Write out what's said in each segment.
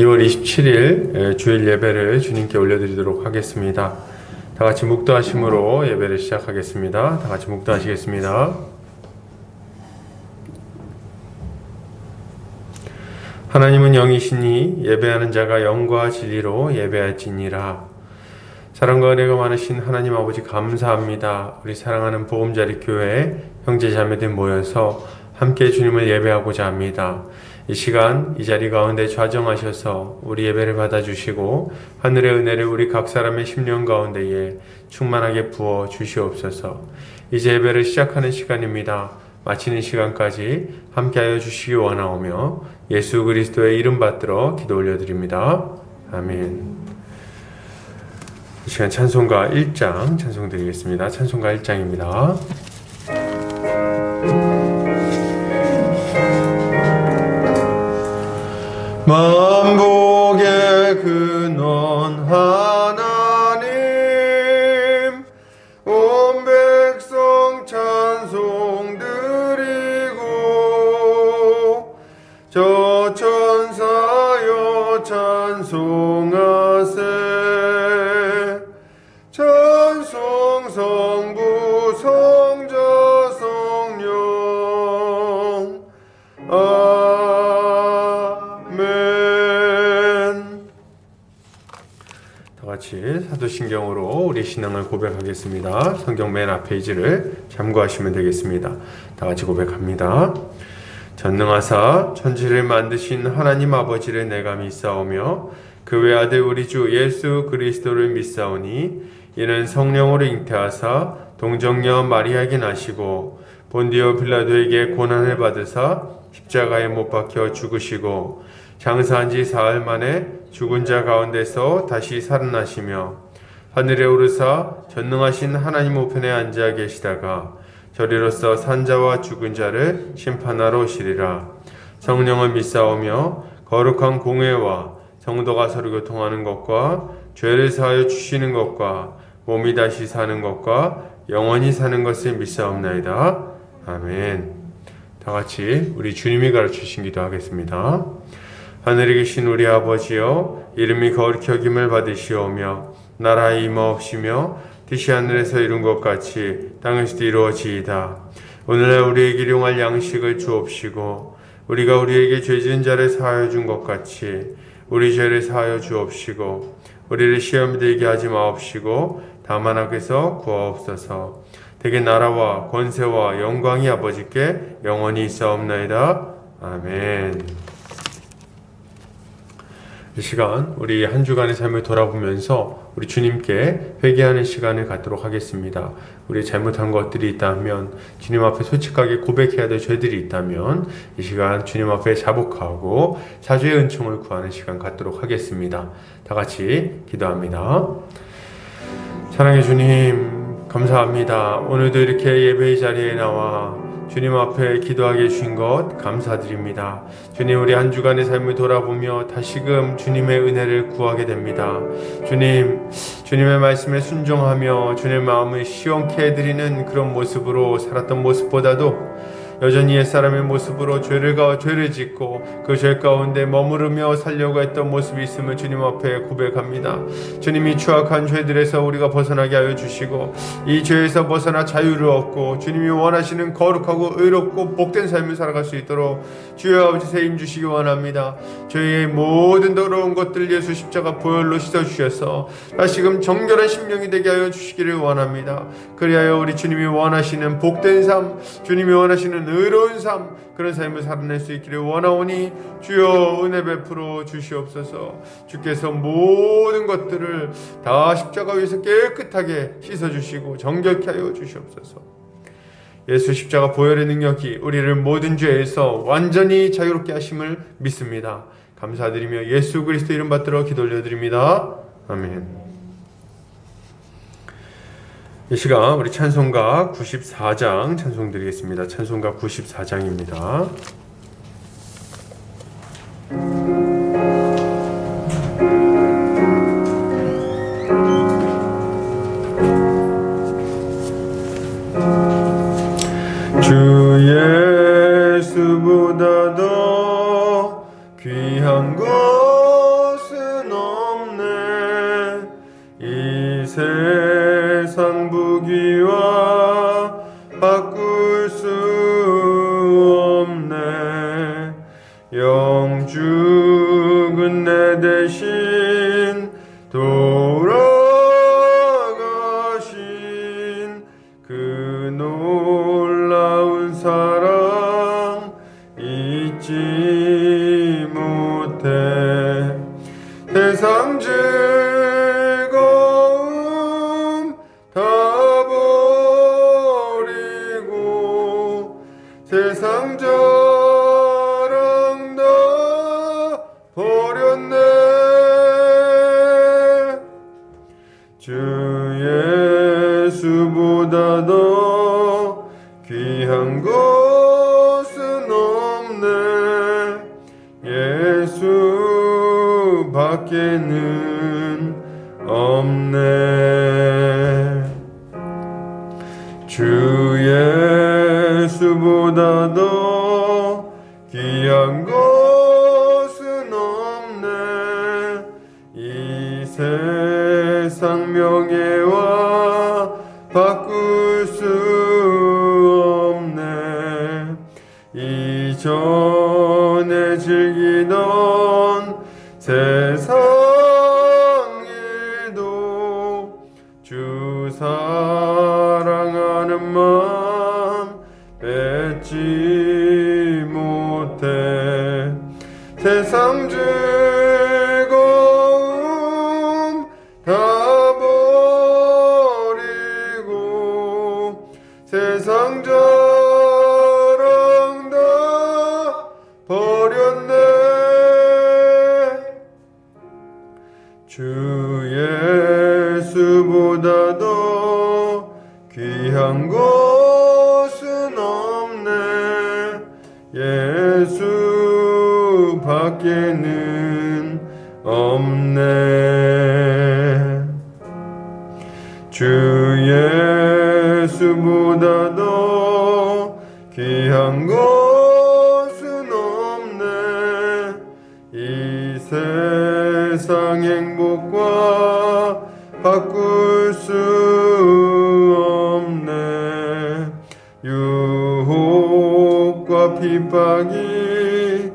2월 27일 주일 예배를 주님께 올려드리도록 하겠습니다. 다 같이 묵도하심으로 예배를 시작하겠습니다. 다 같이 묵도하시겠습니다. 하나님은 영이시니 예배하는 자가 영과 진리로 예배할지니라. 사랑과 은혜가 많으신 하나님 아버지 감사합니다. 우리 사랑하는 보험자리 교회 형제자매들 모여서 함께 주님을 예배하고자 합니다. 이 시간 이 자리 가운데 좌정하셔서 우리 예배를 받아주시고 하늘의 은혜를 우리 각 사람의 심령 가운데에 충만하게 부어 주시옵소서. 이제 예배를 시작하는 시간입니다. 마치는 시간까지 함께하여 주시기 원하오며 예수 그리스도의 이름 받들어 기도 올려드립니다. 아멘. 이 시간 찬송가 1장 찬송 드리겠습니다. 찬송가 1장입니다. 만복의 근원 하나님, 온 백성 찬송 드리고 저 천사여 찬송하세. 찬송 성부 성자 성령 같이 사도신경으로 우리 신앙을 고백하겠습니다. 성경 맨 앞 페이지를 참고하시면 되겠습니다. 다 같이 고백합니다. 전능하사 천지를 만드신 하나님 아버지를 내가 믿사오며 그 외아들 우리 주 예수 그리스도를 믿사오니 이는 성령으로 잉태하사 동정녀 마리아에게 나시고 본디오 빌라도에게 고난을 받으사 십자가에 못 박혀 죽으시고 장사한 지 사흘 만에 죽은 자 가운데서 다시 살아나시며 하늘에 오르사 전능하신 하나님 우편에 앉아 계시다가 저리로서 산자와 죽은 자를 심판하러 오시리라. 성령을 믿사오며 거룩한 공회와 성도가 서로 교통하는 것과 죄를 사하여 주시는 것과 몸이 다시 사는 것과 영원히 사는 것을 믿사옵나이다. 아멘. 다 같이 우리 주님이 가르치신 기도하겠습니다. 하늘에 계신 우리 아버지여, 이름이 거룩히 여김을 받으시오며 나라의 임하옵시며 뜻이 하늘에서 이룬 것 같이 땅에서도 이루어지이다. 오늘날 우리에게 일용할 양식을 주옵시고 우리가 우리에게 죄 지은 자를 사하여 준 것 같이 우리 죄를 사하여 주옵시고 우리를 시험에 들게 하지 마옵시고 다만 악에서 구하옵소서. 대개 나라와 권세와 영광이 아버지께 영원히 있사옵나이다. 아멘. 이 시간 우리 한 주간의 삶을 돌아보면서 우리 주님께 회개하는 시간을 갖도록 하겠습니다. 우리 잘못한 것들이 있다면 주님 앞에 솔직하게 고백해야 될 죄들이 있다면 이 시간 주님 앞에 자복하고 사죄의 은총을 구하는 시간 갖도록 하겠습니다. 다 같이 기도합니다. 사랑의 주님 감사합니다. 오늘도 이렇게 예배의 자리에 나와 주님 앞에 기도하게 해주신 것 감사드립니다. 주님, 우리 한 주간의 삶을 돌아보며 다시금 주님의 은혜를 구하게 됩니다. 주님, 주님의 말씀에 순종하며 주님의 마음을 시원케 해드리는 그런 모습으로 살았던 모습보다도 여전히 옛사람의 모습으로 죄를 짓고 그 죄 가운데 머무르며 살려고 했던 모습이 있음을 주님 앞에 고백합니다. 주님이 추악한 죄들에서 우리가 벗어나게 하여 주시고 이 죄에서 벗어나 자유를 얻고 주님이 원하시는 거룩하고 의롭고 복된 삶을 살아갈 수 있도록 주여 아버지 세임 주시기 원합니다. 저희의 모든 더러운 것들 예수 십자가 보혈로 씻어주셔서 다시금 정결한 심령이 되게 하여 주시기를 원합니다. 그리하여 우리 주님이 원하시는 복된 삶, 주님이 원하시는 의로운 삶, 그런 삶을 살아낼 수 있기를 원하오니 주여 은혜 베풀어 주시옵소서. 주께서 모든 것들을 다 십자가 위에서 깨끗하게 씻어주시고 정결케 하여 주시옵소서. 예수 십자가 보혈의 능력이 우리를 모든 죄에서 완전히 자유롭게 하심을 믿습니다. 감사드리며 예수 그리스도 이름 받들어 기도 올려드립니다. 아멘. 이 시간 우리 찬송가 94장 찬송 드리겠습니다. 찬송가 94장입니다. 주 예수보다 더 귀한 것 대신 돌아가신 그 놀라운 사랑 잊지 못해. 세상 즐거움 다 버리고 세상 자랑 다 버렸네. 주 예수보다 더 귀한 것은 없네. 예수 밖에는 없네. 주 예수보다 더 귀한 것은 없네. 이 세상 명예와 바꿀 수 없네. 이전에 즐기던 세상에도 주 사랑하는 마음 뺏지 못해. 세상 즐거움 다 버리고 세상 자랑 다 버렸네. 주 예수보다 더 귀한 것은 없네. 예수 밖에는 없네. 주 예수보다 더 귀한 것은 없네. 이 세상 행복과 바꿀 수 없네. 유혹과 핍박이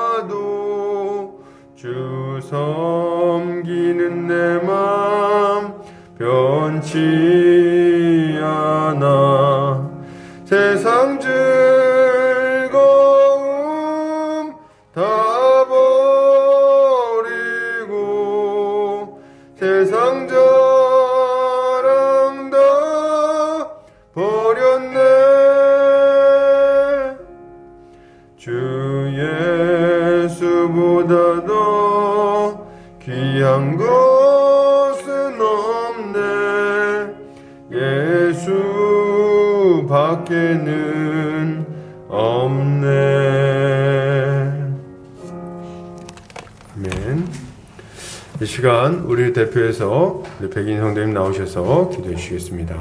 몰려와도 주 섬기는 내 맘 변치 않아. 세상 즐거움 다 버리고 세상 자랑 다 버렸네. 주 예수보다 더 귀한 것은 없네. 예수 밖에는 없네. 아멘. 이 시간 우리를 대표해서 우리 백인 성도님 나오셔서 기도해 주시겠습니다.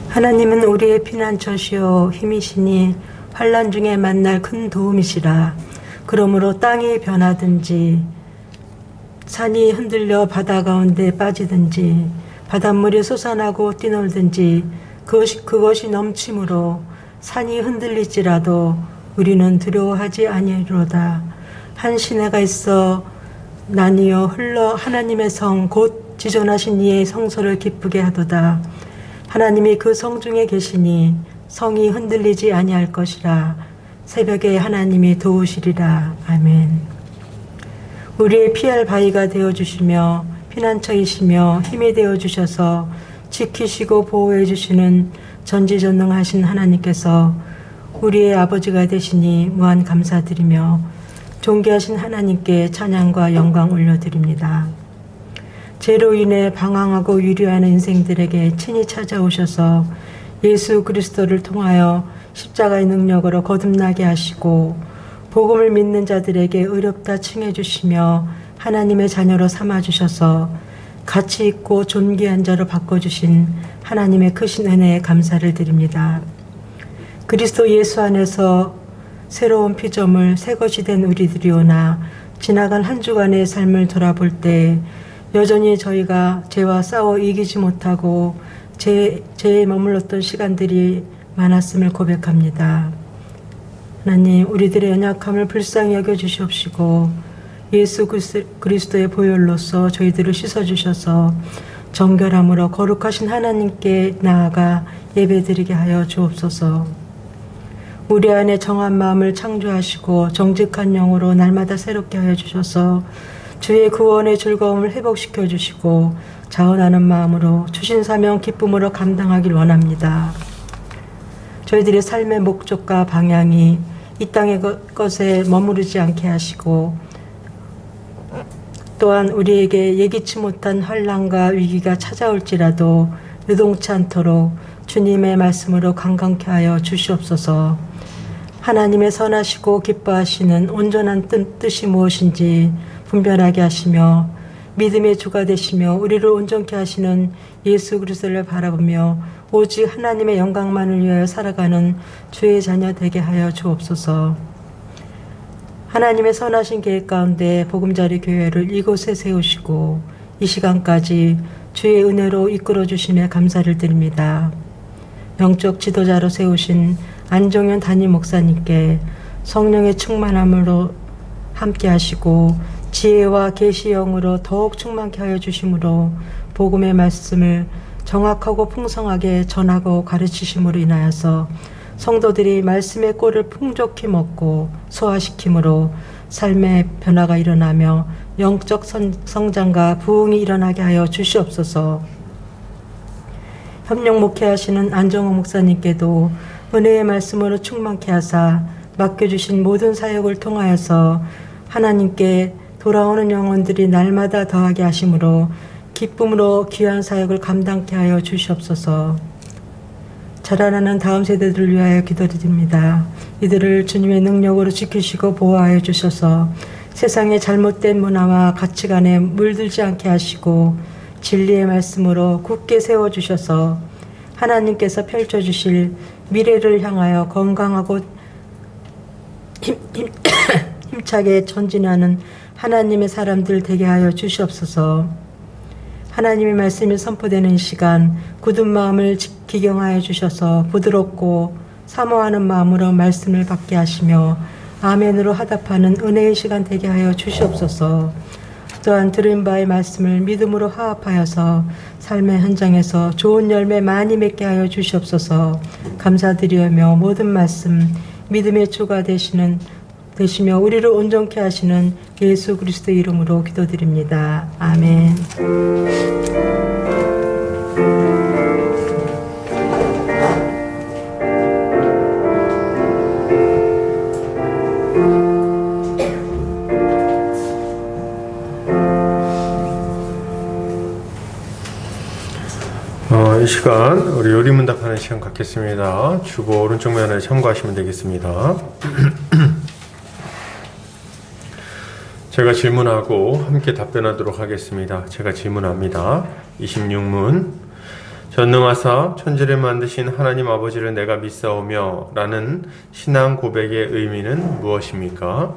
하나님은 우리의 피난처시요 힘이시니 환난 중에 만날 큰 도움이시라. 그러므로 땅이 변하든지 산이 흔들려 바다 가운데 빠지든지 바닷물이 솟아나고 뛰놀든지 그것이 넘침으로 산이 흔들릴지라도 우리는 두려워하지 아니하리로다. 한 시내가 있어 나뉘어 흘러 하나님의 성 곧 지존하신 이의 성소를 기쁘게 하도다. 하나님이 그 성 중에 계시니 성이 흔들리지 아니할 것이라. 새벽에 하나님이 도우시리라. 아멘. 우리의 피할 바위가 되어주시며 피난처이시며 힘이 되어주셔서 지키시고 보호해주시는 전지전능하신 하나님께서 우리의 아버지가 되시니 무한 감사드리며 존귀하신 하나님께 찬양과 영광 올려드립니다. 죄로 인해 방황하고 유리하는 인생들에게 친히 찾아오셔서 예수 그리스도를 통하여 십자가의 능력으로 거듭나게 하시고 복음을 믿는 자들에게 의롭다 칭해 주시며 하나님의 자녀로 삼아주셔서 가치 있고 존귀한 자로 바꿔주신 하나님의 크신 은혜에 감사를 드립니다. 그리스도 예수 안에서 새로운 피조물 새 것이 된 우리들이오나 지나간 한 주간의 삶을 돌아볼 때 여전히 저희가 죄와 싸워 이기지 못하고 죄에 머물렀던 시간들이 많았음을 고백합니다. 하나님, 우리들의 연약함을 불쌍히 여겨주시옵시고 예수 그리스도의 보혈로서 저희들을 씻어주셔서 정결함으로 거룩하신 하나님께 나아가 예배드리게 하여 주옵소서. 우리 안에 정한 마음을 창조하시고 정직한 영으로 날마다 새롭게 하여 주셔서 주의 구원의 즐거움을 회복시켜 주시고 자원하는 마음으로 주신 사명 기쁨으로 감당하길 원합니다. 저희들의 삶의 목적과 방향이 이 땅의 것에 머무르지 않게 하시고 또한 우리에게 예기치 못한 환난과 위기가 찾아올지라도 요동치 않도록 주님의 말씀으로 강건케 하여 주시옵소서. 하나님의 선하시고 기뻐하시는 온전한 뜻이 무엇인지 분별하게 하시며 믿음의 주가 되시며 우리를 온전케 하시는 예수 그리스도를 바라보며 오직 하나님의 영광만을 위하여 살아가는 주의 자녀 되게 하여 주옵소서. 하나님의 선하신 계획 가운데 보금자리 교회를 이곳에 세우시고 이 시간까지 주의 은혜로 이끌어 주심에 감사를 드립니다. 영적 지도자로 세우신 안종현 담임 목사님께 성령의 충만함으로 함께 하시고 지혜와 계시영으로 더욱 충만케 하여 주심으로 복음의 말씀을 정확하고 풍성하게 전하고 가르치심으로 인하여서 성도들이 말씀의 꼴을 풍족히 먹고 소화시킴으로 삶의 변화가 일어나며 영적 성장과 부흥이 일어나게 하여 주시옵소서. 협력 목회하시는 안정호 목사님께도 은혜의 말씀으로 충만케 하사 맡겨주신 모든 사역을 통하여서 하나님께 돌아오는 영혼들이 날마다 더하게 하심으로 기쁨으로 귀한 사역을 감당케 하여 주시옵소서. 자라나는 다음 세대들을 위하여 기도드립니다. 이들을 주님의 능력으로 지키시고 보호하여 주셔서 세상의 잘못된 문화와 가치관에 물들지 않게 하시고 진리의 말씀으로 굳게 세워주셔서 하나님께서 펼쳐주실 미래를 향하여 건강하고 힘차게 전진하는 하나님의 사람들 되게 하여 주시옵소서. 하나님의 말씀이 선포되는 시간 굳은 마음을 기경하여 주셔서 부드럽고 사모하는 마음으로 말씀을 받게 하시며 아멘으로 화답하는 은혜의 시간 되게 하여 주시옵소서. 또한 들은 바의 말씀을 믿음으로 화합하여서 삶의 현장에서 좋은 열매 많이 맺게 하여 주시옵소서. 감사드리며 모든 말씀 믿음의 주가 되시며 우리를 온전케 하시는 예수 그리스도 이름으로 기도드립니다. 아멘. 이 시간 우리 요리문답하는 시간 갖겠습니다. 주보 오른쪽 면에 참고하시면 되겠습니다. 제가 질문하고 함께 답변하도록 하겠습니다. 제가 질문합니다. 26문 전능하사 천지를 만드신 하나님 아버지를 내가 믿사오며 라는 신앙 고백의 의미는 무엇입니까?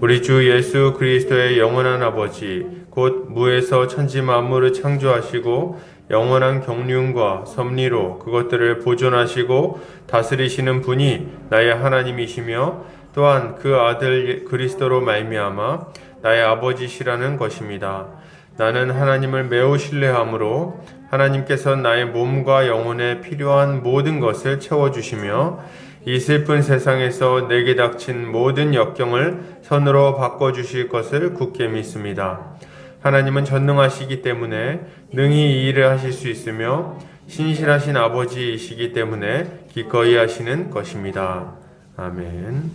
우리 주 예수 그리스도의 영원한 아버지 곧 무에서 천지 만물을 창조하시고 영원한 경륜과 섭리로 그것들을 보존하시고 다스리시는 분이 나의 하나님이시며 또한 그 아들 그리스도로 말미암아 나의 아버지시라는 것입니다. 나는 하나님을 매우 신뢰하므로 하나님께서 나의 몸과 영혼에 필요한 모든 것을 채워주시며 이 슬픈 세상에서 내게 닥친 모든 역경을 선으로 바꿔주실 것을 굳게 믿습니다. 하나님은 전능하시기 때문에 능히 이 일을 하실 수 있으며 신실하신 아버지이시기 때문에 기꺼이 하시는 것입니다. 아멘.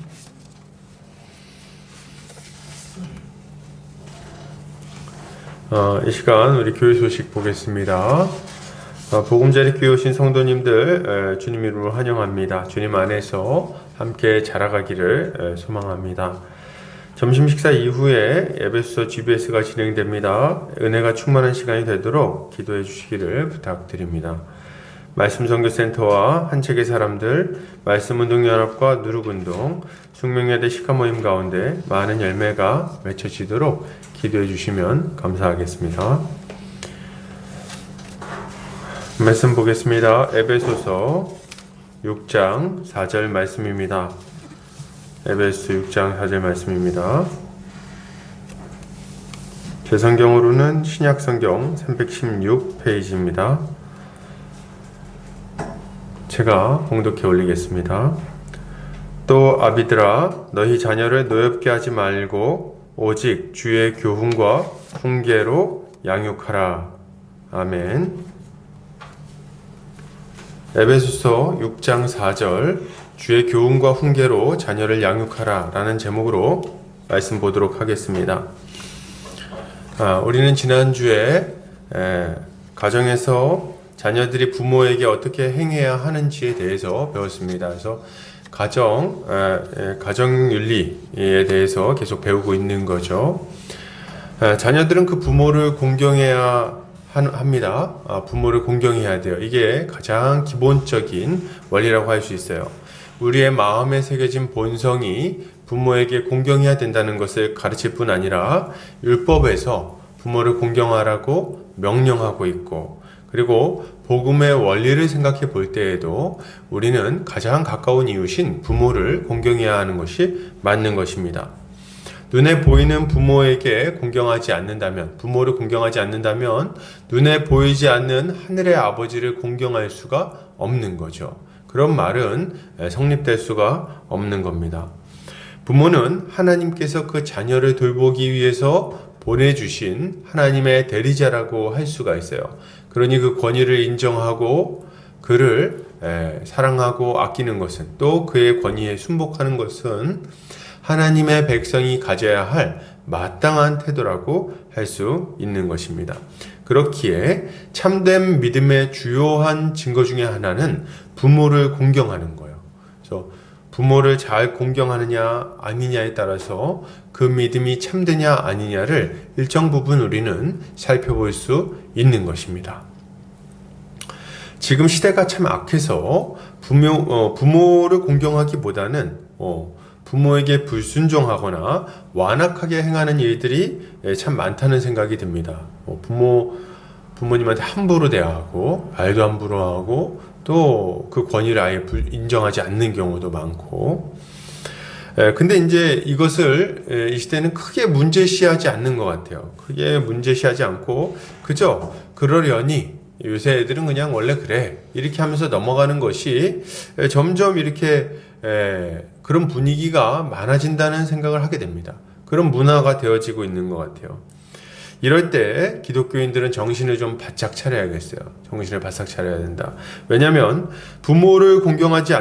이 시간 우리 교회 소식 보겠습니다. 보금자리 교회 오신 성도님들 주님 이름으로 환영합니다. 주님 안에서 함께 자라가기를 소망합니다. 점심 식사 이후에 에베소서 GBS가 진행됩니다. 은혜가 충만한 시간이 되도록 기도해 주시기를 부탁드립니다. 말씀선교센터와 한 책의 사람들, 말씀운동연합과 누룩운동, 숙명여대 시카모임 가운데 많은 열매가 맺혀지도록 기도해 주시면 감사하겠습니다. 말씀 보겠습니다. 에베소서 6장 4절 말씀입니다. 에베소 6장 4절 말씀입니다. 제 성경으로는 신약성경 316페이지입니다. 제가 봉독해 올리겠습니다. 또 아비들아, 너희 자녀를 노엽게 하지 말고 오직 주의 교훈과 훈계로 양육하라. 아멘. 에베소서 6장 4절 주의 교훈과 훈계로 자녀를 양육하라 라는 제목으로 말씀 보도록 하겠습니다. 우리는 지난주에 가정에서 자녀들이 부모에게 어떻게 행해야 하는지에 대해서 배웠습니다. 그래서 가정윤리에 대해서 계속 배우고 있는 거죠. 자녀들은 그 부모를 공경해야 합니다. 부모를 공경해야 돼요. 이게 가장 기본적인 원리라고 할 수 있어요. 우리의 마음에 새겨진 본성이 부모에게 공경해야 된다는 것을 가르칠 뿐 아니라 율법에서 부모를 공경하라고 명령하고 있고, 그리고 복음의 원리를 생각해 볼 때에도 우리는 가장 가까운 이웃인 부모를 공경해야 하는 것이 맞는 것입니다. 눈에 보이는 부모에게 공경하지 않는다면, 부모를 공경하지 않는다면 눈에 보이지 않는 하늘의 아버지를 공경할 수가 없는 거죠. 그런 말은 성립될 수가 없는 겁니다. 부모는 하나님께서 그 자녀를 돌보기 위해서 보내주신 하나님의 대리자라고 할 수가 있어요. 그러니 그 권위를 인정하고 그를 사랑하고 아끼는 것은, 또 그의 권위에 순복하는 것은 하나님의 백성이 가져야 할 마땅한 태도라고 할 수 있는 것입니다. 그렇기에 참된 믿음의 주요한 증거 중에 하나는 부모를 공경하는 거예요. 그래서 부모를 잘 공경하느냐 아니냐에 따라서 그 믿음이 참되냐 아니냐를 일정 부분 우리는 살펴볼 수 있는 것입니다. 지금 시대가 참 악해서 부모를 공경하기보다는 부모에게 불순종하거나 완악하게 행하는 일들이 참 많다는 생각이 듭니다. 부모님한테 함부로 대하고 말도 함부로 하고 또 그 권위를 아예 인정하지 않는 경우도 많고, 근데 이제 이것을 이 시대는 크게 문제시하지 않는 것 같아요. 크게 문제시하지 않고 그저 그러려니 요새 애들은 그냥 원래 그래 이렇게 하면서 넘어가는 것이 점점 이렇게 그런 분위기가 많아진다는 생각을 하게 됩니다. 그런 문화가 되어지고 있는 것 같아요. 이럴 때 기독교인들은 정신을 좀 바짝 차려야겠어요. 정신을 바짝 차려야 된다. 왜냐하면 부모를 공경하지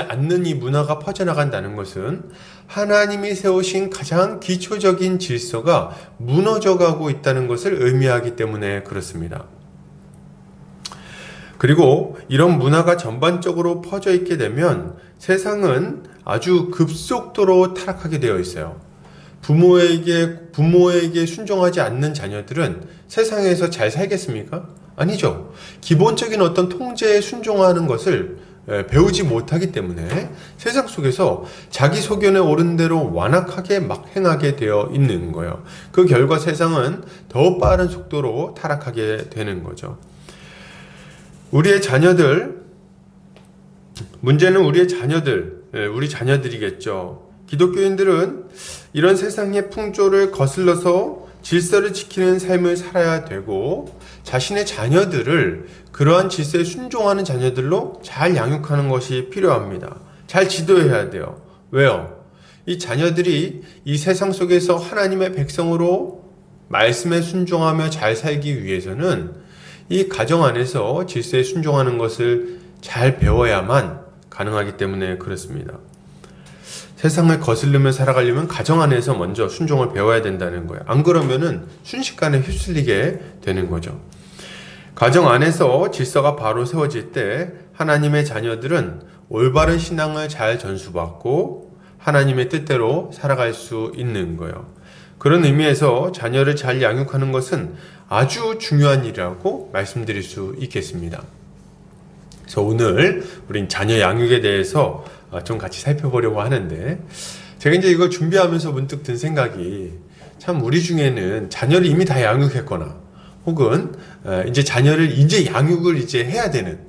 않는 이 문화가 퍼져나간다는 것은 하나님이 세우신 가장 기초적인 질서가 무너져가고 있다는 것을 의미하기 때문에 그렇습니다. 그리고 이런 문화가 전반적으로 퍼져 있게 되면 세상은 아주 급속도로 타락하게 되어 있어요. 부모에게 순종하지 않는 자녀들은 세상에서 잘 살겠습니까? 아니죠. 기본적인 어떤 통제에 순종하는 것을 배우지 못하기 때문에 세상 속에서 자기 소견에 오른 대로 완악하게 막 행하게 되어 있는 거예요. 그 결과 세상은 더 빠른 속도로 타락하게 되는 거죠. 문제는 우리 자녀들이겠죠. 기독교인들은 이런 세상의 풍조를 거슬러서 질서를 지키는 삶을 살아야 되고, 자신의 자녀들을 그러한 질서에 순종하는 자녀들로 잘 양육하는 것이 필요합니다. 잘 지도해야 돼요. 왜요? 이 자녀들이 이 세상 속에서 하나님의 백성으로 말씀에 순종하며 잘 살기 위해서는 이 가정 안에서 질서에 순종하는 것을 잘 배워야만 가능하기 때문에 그렇습니다. 세상을 거슬리며 살아가려면 가정 안에서 먼저 순종을 배워야 된다는 거예요. 안 그러면은 순식간에 휩쓸리게 되는 거죠. 가정 안에서 질서가 바로 세워질 때 하나님의 자녀들은 올바른 신앙을 잘 전수받고 하나님의 뜻대로 살아갈 수 있는 거예요. 그런 의미에서 자녀를 잘 양육하는 것은 아주 중요한 일이라고 말씀드릴 수 있겠습니다. 그래서 오늘 우린 자녀 양육에 대해서 좀 같이 살펴보려고 하는데, 제가 이제 이걸 준비하면서 문득 든 생각이, 참 우리 중에는 자녀를 이미 다 양육했거나 혹은 이제 자녀를 이제 양육을 이제 해야 되는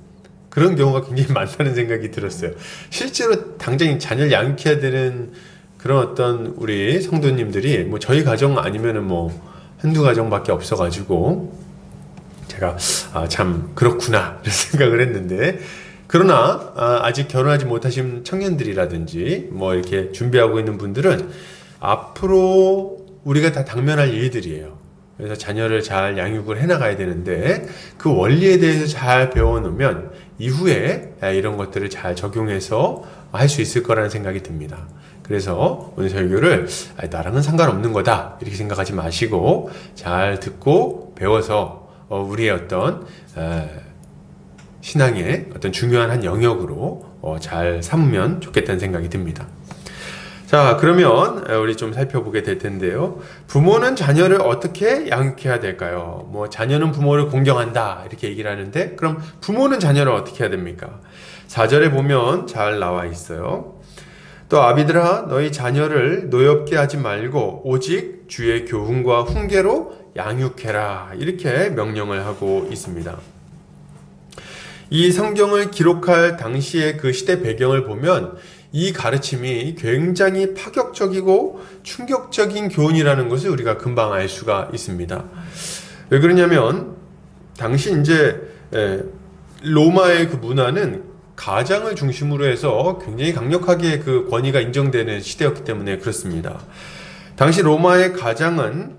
그런 경우가 굉장히 많다는 생각이 들었어요. 실제로 당장 자녀를 양육해야 되는 그런 어떤 우리 성도님들이 뭐 저희 가정 아니면은 뭐 한두 가정밖에 없어가지고 제가 참 그렇구나 이런 생각을 했는데, 그러나 아직 결혼하지 못하신 청년들이라든지 뭐 이렇게 준비하고 있는 분들은 앞으로 우리가 다 당면할 일들이에요. 그래서 자녀를 잘 양육을 해나가야 되는데, 그 원리에 대해서 잘 배워놓으면 이후에 이런 것들을 잘 적용해서 할 수 있을 거라는 생각이 듭니다. 그래서 오늘 설교를 나랑은 상관없는 거다 이렇게 생각하지 마시고 잘 듣고 배워서 우리의 어떤 신앙의 어떤 중요한 한 영역으로 잘 삼으면 좋겠다는 생각이 듭니다. 자, 그러면 우리 좀 살펴보게 될 텐데요. 부모는 자녀를 어떻게 양육해야 될까요? 뭐 자녀는 부모를 공경한다 이렇게 얘기를 하는데, 그럼 부모는 자녀를 어떻게 해야 됩니까? 4절에 보면 잘 나와 있어요. 또 아비들아, 너희 자녀를 노엽게 하지 말고 오직 주의 교훈과 훈계로 양육해라 이렇게 명령을 하고 있습니다. 이 성경을 기록할 당시의 그 시대 배경을 보면 이 가르침이 굉장히 파격적이고 충격적인 교훈이라는 것을 우리가 금방 알 수가 있습니다. 왜 그러냐면 당시 이제 로마의 그 문화는 가장을 중심으로 해서 굉장히 강력하게 그 권위가 인정되는 시대였기 때문에 그렇습니다. 당시 로마의 가장은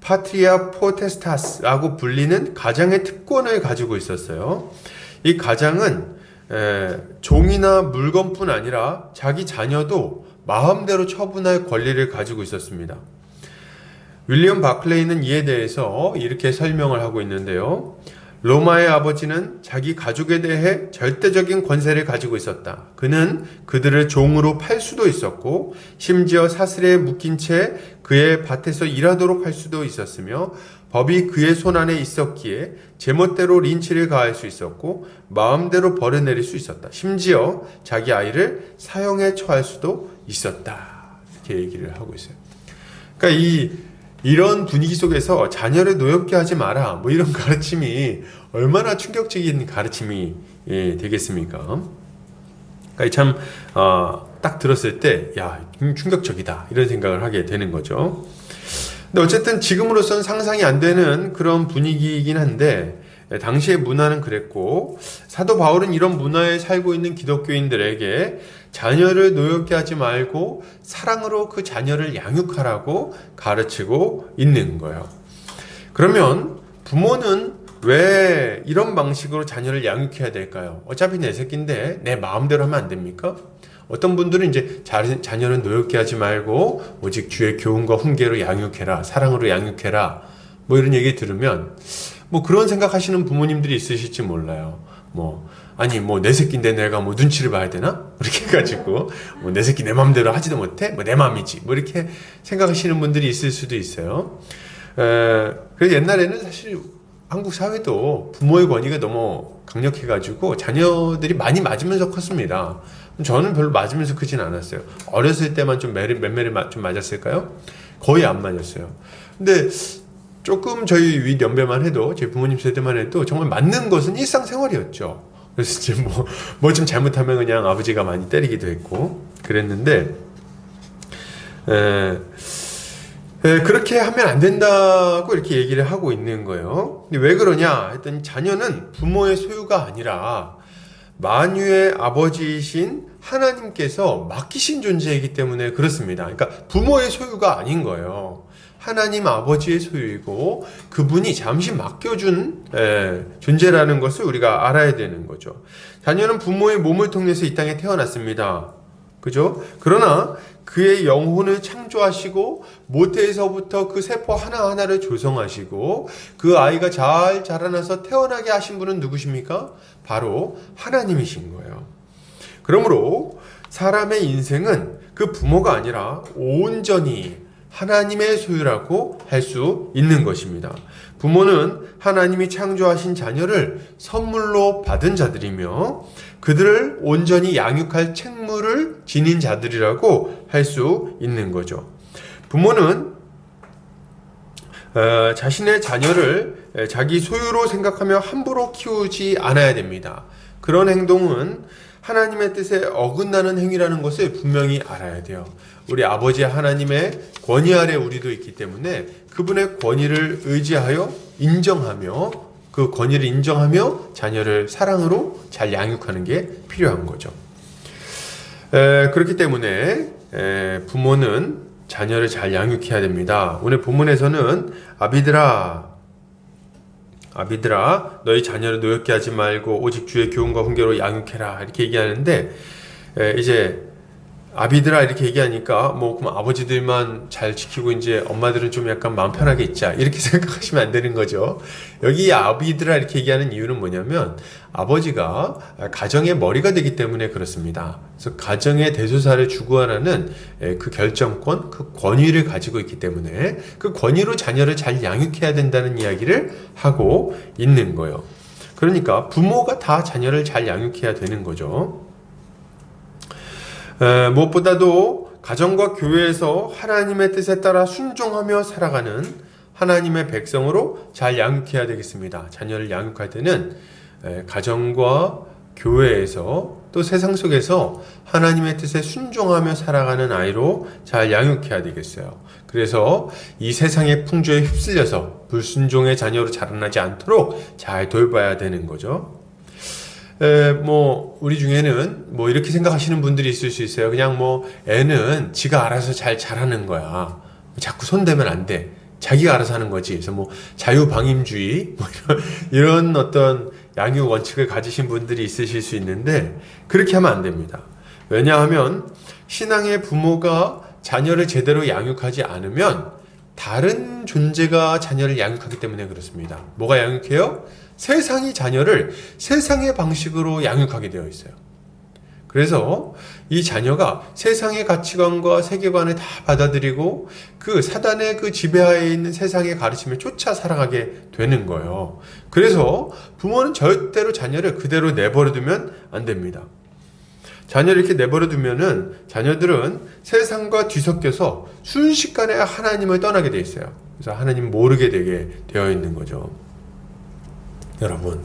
파트리아 포테스타스라고 불리는 가장의 특권을 가지고 있었어요. 이 가장은 종이나 물건뿐 아니라 자기 자녀도 마음대로 처분할 권리를 가지고 있었습니다. 윌리엄 바클레이는 이에 대해서 이렇게 설명을 하고 있는데요. 로마의 아버지는 자기 가족에 대해 절대적인 권세를 가지고 있었다. 그는 그들을 종으로 팔 수도 있었고 심지어 사슬에 묶인 채 그의 밭에서 일하도록 할 수도 있었으며, 법이 그의 손안에 있었기에 제멋대로 린치를 가할 수 있었고 마음대로 벌을 내릴 수 있었다. 심지어 자기 아이를 사형에 처할 수도 있었다. 이렇게 얘기를 하고 있어요. 그러니까 이런 분위기 속에서 자녀를 노엽게 하지 마라 뭐 이런 가르침이 얼마나 충격적인 가르침이 되겠습니까? 그러니까 참 딱 들었을 때 충격적이다 이런 생각을 하게 되는 거죠. 근데 어쨌든 지금으로서는 상상이 안 되는 그런 분위기이긴 한데, 당시의 문화는 그랬고 사도 바울은 이런 문화에 살고 있는 기독교인들에게 자녀를 노엽게 하지 말고 사랑으로 그 자녀를 양육하라고 가르치고 있는 거예요. 그러면 부모는 왜 이런 방식으로 자녀를 양육해야 될까요? 어차피 내 새끼인데 내 마음대로 하면 안 됩니까? 어떤 분들은 이제 자녀는 노엽게 하지 말고 오직 주의 교훈과 훈계로 양육해라, 사랑으로 양육해라 뭐 이런 얘기 들으면 뭐 그런 생각하시는 부모님들이 있으실지 몰라요. 내 새끼인데 내가 뭐 눈치를 봐야 되나? 이렇게 해가지고 내 새끼 내 맘대로 하지도 못해? 내 맘이지. 뭐 이렇게 생각하시는 분들이 있을 수도 있어요. 그래서 옛날에는 사실 한국 사회도 부모의 권위가 너무 강력해가지고 자녀들이 많이 맞으면서 컸습니다. 저는 별로 맞으면서 크진 않았어요. 어렸을 때만 좀 맴매를 좀 맞았을까요? 거의 안 맞았어요. 근데 조금 저희 윗 연배만 해도, 제 부모님 세대만 해도 정말 맞는 것은 일상생활이었죠. 그래서 이제 뭐 좀 잘못하면 그냥 아버지가 많이 때리기도 했고 그랬는데, 그렇게 하면 안 된다고 이렇게 얘기를 하고 있는 거예요. 근데 왜 그러냐 했더니, 자녀는 부모의 소유가 아니라 만유의 아버지이신 하나님께서 맡기신 존재이기 때문에 그렇습니다. 그러니까 부모의 소유가 아닌 거예요. 하나님 아버지의 소유이고 그분이 잠시 맡겨준 존재라는 것을 우리가 알아야 되는 거죠. 자녀는 부모의 몸을 통해서 이 땅에 태어났습니다. 그죠? 그러나 그의 영혼을 창조하시고 모태에서부터 그 세포 하나하나를 조성하시고 그 아이가 잘 자라나서 태어나게 하신 분은 누구십니까? 바로 하나님이신 거예요. 그러므로 사람의 인생은 그 부모가 아니라 온전히 하나님의 소유라고 할 수 있는 것입니다. 부모는 하나님이 창조하신 자녀를 선물로 받은 자들이며 그들을 온전히 양육할 책무를 지닌 자들이라고 할 수 있는 거죠. 부모는 자신의 자녀를 자기 소유로 생각하며 함부로 키우지 않아야 됩니다. 그런 행동은 하나님의 뜻에 어긋나는 행위라는 것을 분명히 알아야 돼요. 우리 아버지 하나님의 권위 아래 우리도 있기 때문에 그분의 권위를 의지하여 인정하며 그 권위를 인정하며 자녀를 사랑으로 잘 양육하는 게 필요한 거죠. 그렇기 때문에 부모는 자녀를 잘 양육해야 됩니다. 오늘 본문에서는 아비들아 너희 자녀를 노엽게 하지 말고 오직 주의 교훈과 훈계로 양육해라 이렇게 얘기하는데 이제 아비들아 이렇게 얘기하니까 뭐 그럼 아버지들만 잘 지키고 이제 엄마들은 좀 약간 마음 편하게 있자 이렇게 생각하시면 안 되는 거죠. 여기 아비들아 이렇게 얘기하는 이유는 뭐냐면 아버지가 가정의 머리가 되기 때문에 그렇습니다. 그래서 가정의 대소사를 주관하는 그 결정권, 그 권위를 가지고 있기 때문에 그 권위로 자녀를 잘 양육해야 된다는 이야기를 하고 있는 거예요. 그러니까 부모가 다 자녀를 잘 양육해야 되는 거죠. 무엇보다도 가정과 교회에서 하나님의 뜻에 따라 순종하며 살아가는 하나님의 백성으로 잘 양육해야 되겠습니다. 자녀를 양육할 때는 가정과 교회에서 또 세상 속에서 하나님의 뜻에 순종하며 살아가는 아이로 잘 양육해야 되겠어요. 그래서 이 세상의 풍조에 휩쓸려서 불순종의 자녀로 자라나지 않도록 잘 돌봐야 되는 거죠. 우리 중에는 이렇게 생각하시는 분들이 있을 수 있어요. 그냥 애는 지가 알아서 잘 자라는 거야. 자꾸 손대면 안 돼. 자기가 알아서 하는 거지. 그래서 자유방임주의, 이런 어떤 양육 원칙을 가지신 분들이 있으실 수 있는데, 그렇게 하면 안 됩니다. 왜냐하면, 신앙의 부모가 자녀를 제대로 양육하지 않으면, 다른 존재가 자녀를 양육하기 때문에 그렇습니다. 뭐가 양육해요? 세상이 자녀를 세상의 방식으로 양육하게 되어 있어요. 그래서 이 자녀가 세상의 가치관과 세계관을 다 받아들이고 그 사단의 그 지배하에 있는 세상의 가르침을 쫓아 살아가게 되는 거예요. 그래서 부모는 절대로 자녀를 그대로 내버려두면 안 됩니다. 자녀를 이렇게 내버려두면은 자녀들은 세상과 뒤섞여서 순식간에 하나님을 떠나게 돼 있어요. 그래서 하나님 모르게 되게 되어 있는 거죠. 여러분,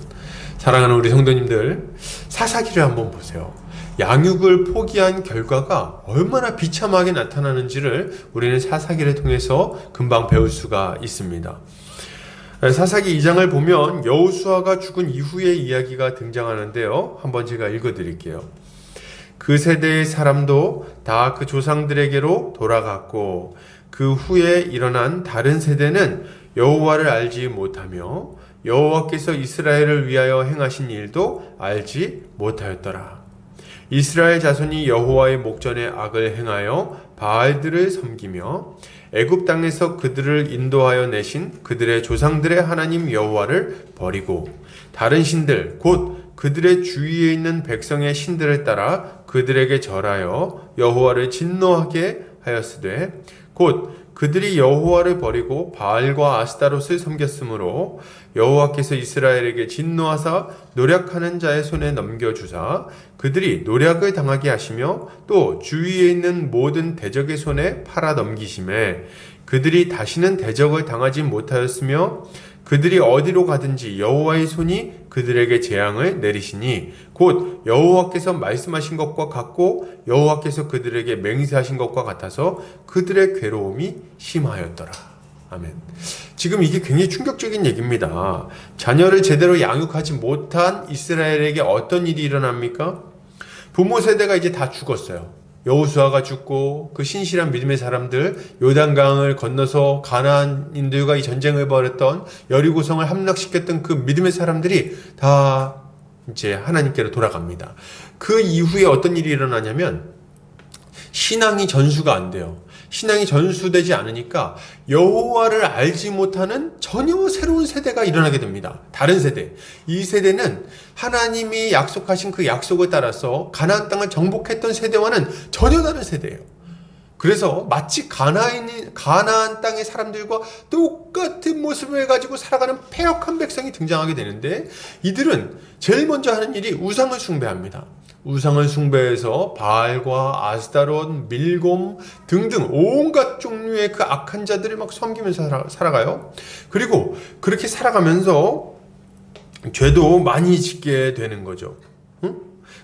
사랑하는 우리 성도님들, 사사기를 한번 보세요. 양육을 포기한 결과가 얼마나 비참하게 나타나는지를 우리는 사사기를 통해서 금방 배울 수가 있습니다. 사사기 2장을 보면 여호수아가 죽은 이후의 이야기가 등장하는데요. 한번 제가 읽어드릴게요. 그 세대의 사람도 다 그 조상들에게로 돌아갔고 그 후에 일어난 다른 세대는 여호와를 알지 못하며 여호와께서 이스라엘을 위하여 행하신 일도 알지 못하였더라. 이스라엘 자손이 여호와의 목전에 악을 행하여 바알들을 섬기며 애굽 땅에서 그들을 인도하여 내신 그들의 조상들의 하나님 여호와를 버리고 다른 신들 곧 그들의 주위에 있는 백성의 신들을 따라 그들에게 절하여 여호와를 진노하게 하였으되 곧 그들이 여호와를 버리고 바알과 아스타롯을 섬겼으므로 여호와께서 이스라엘에게 진노하사 노략하는 자의 손에 넘겨주사 그들이 노략을 당하게 하시며 또 주위에 있는 모든 대적의 손에 팔아 넘기심에 그들이 다시는 대적을 당하지 못하였으며 그들이 어디로 가든지 여호와의 손이 그들에게 재앙을 내리시니 곧 여호와께서 말씀하신 것과 같고 여호와께서 그들에게 맹세하신 것과 같아서 그들의 괴로움이 심하였더라. 아멘. 지금 이게 굉장히 충격적인 얘기입니다. 자녀를 제대로 양육하지 못한 이스라엘에게 어떤 일이 일어납니까? 부모 세대가 이제 다 죽었어요. 여호수아가 죽고 그 신실한 믿음의 사람들 요단강을 건너서 가나안인들과 이 전쟁을 벌였던 여리고성을 함락시켰던 그 믿음의 사람들이 다 이제 하나님께로 돌아갑니다. 그 이후에 어떤 일이 일어나냐면 신앙이 전수가 안 돼요. 신앙이 전수되지 않으니까 여호와를 알지 못하는 전혀 새로운 세대가 일어나게 됩니다. 다른 세대. 이 세대는 하나님이 약속하신 그 약속을 따라서 가나안 땅을 정복했던 세대와는 전혀 다른 세대예요. 그래서 마치 가나안 땅의 사람들과 똑같은 모습을 가지고 살아가는 패역한 백성이 등장하게 되는데, 이들은 제일 먼저 하는 일이 우상을 숭배합니다. 우상을 숭배해서 바알과 아스타롯, 밀곰 등등 온갖 종류의 그 악한 자들을 막 섬기면서 살아가요. 그리고 그렇게 살아가면서 죄도 많이 짓게 되는 거죠.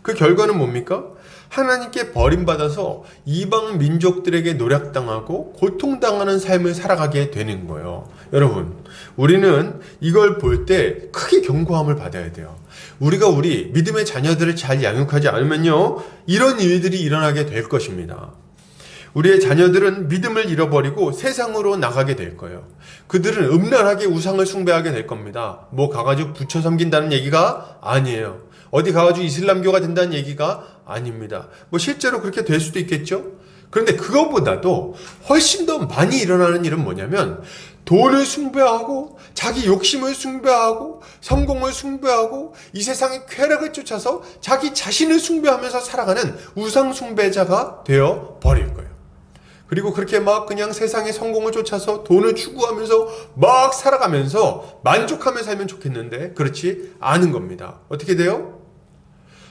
그 결과는 뭡니까? 하나님께 버림받아서 이방 민족들에게 노략당하고 고통당하는 삶을 살아가게 되는 거예요. 여러분, 우리는 이걸 볼 때 크게 경고함을 받아야 돼요. 우리가 우리 믿음의 자녀들을 잘 양육하지 않으면요, 이런 일들이 일어나게 될 것입니다. 우리의 자녀들은 믿음을 잃어버리고 세상으로 나가게 될 거예요. 그들은 음란하게 우상을 숭배하게 될 겁니다. 뭐 가가지고 부처 섬긴다는 얘기가 아니에요. 어디 가가지고 이슬람교가 된다는 얘기가 아닙니다. 뭐 실제로 그렇게 될 수도 있겠죠? 그런데 그거보다도 훨씬 더 많이 일어나는 일은 뭐냐면, 돈을 숭배하고 자기 욕심을 숭배하고 성공을 숭배하고 이 세상의 쾌락을 쫓아서 자기 자신을 숭배하면서 살아가는 우상 숭배자가 되어 버릴 거예요. 그리고 그렇게 막 그냥 세상의 성공을 쫓아서 돈을 추구하면서 막 살아가면서 만족하며 살면 좋겠는데 그렇지 않은 겁니다. 어떻게 돼요?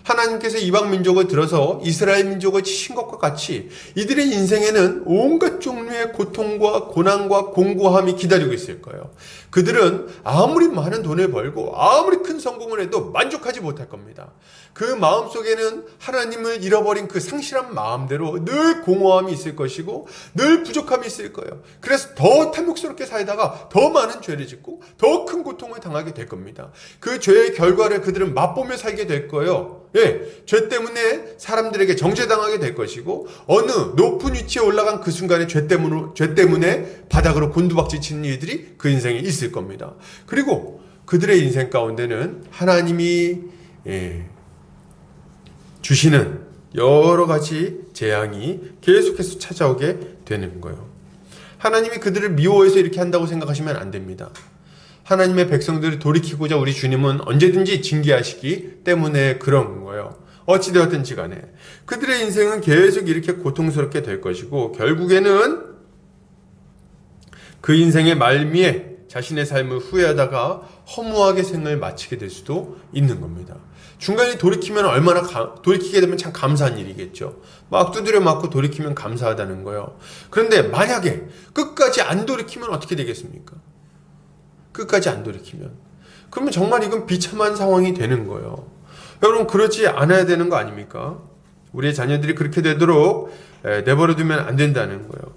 하나님께서 이방 민족을 들어서 이스라엘 민족을 치신 것과 같이 이들의 인생에는 온갖 종류의 고통과 고난과 공고함이 기다리고 있을 거예요. 그들은 아무리 많은 돈을 벌고 아무리 큰 성공을 해도 만족하지 못할 겁니다. 그 마음속에는 하나님을 잃어버린 그 상실한 마음대로 늘 공허함이 있을 것이고 늘 부족함이 있을 거예요. 그래서 더 탐욕스럽게 살다가 더 많은 죄를 짓고 더 큰 고통을 당하게 될 겁니다. 그 죄의 결과를 그들은 맛보며 살게 될 거예요. 예, 죄 때문에 사람들에게 정죄당하게 될 것이고, 어느 높은 위치에 올라간 그 순간에 죄 때문에 바닥으로 곤두박질 치는 일들이 그 인생에 있을 겁니다. 그리고 그들의 인생 가운데는 하나님이 주시는 여러 가지 재앙이 계속해서 찾아오게 되는 거예요. 하나님이 그들을 미워해서 이렇게 한다고 생각하시면 안 됩니다. 하나님의 백성들을 돌이키고자 우리 주님은 언제든지 징계하시기 때문에 그런 거예요. 어찌되었든지 간에 그들의 인생은 계속 이렇게 고통스럽게 될 것이고, 결국에는 그 인생의 말미에 자신의 삶을 후회하다가 허무하게 생을 마치게 될 수도 있는 겁니다. 중간에 돌이키면 돌이키게 되면 참 감사한 일이겠죠. 막 두드려 맞고 돌이키면 감사하다는 거예요. 그런데 만약에 끝까지 안 돌이키면 어떻게 되겠습니까? 끝까지 안 돌이키면, 그러면 정말 이건 비참한 상황이 되는 거예요. 여러분, 그렇지 않아야 되는 거 아닙니까? 우리의 자녀들이 그렇게 되도록 내버려두면 안 된다는 거예요.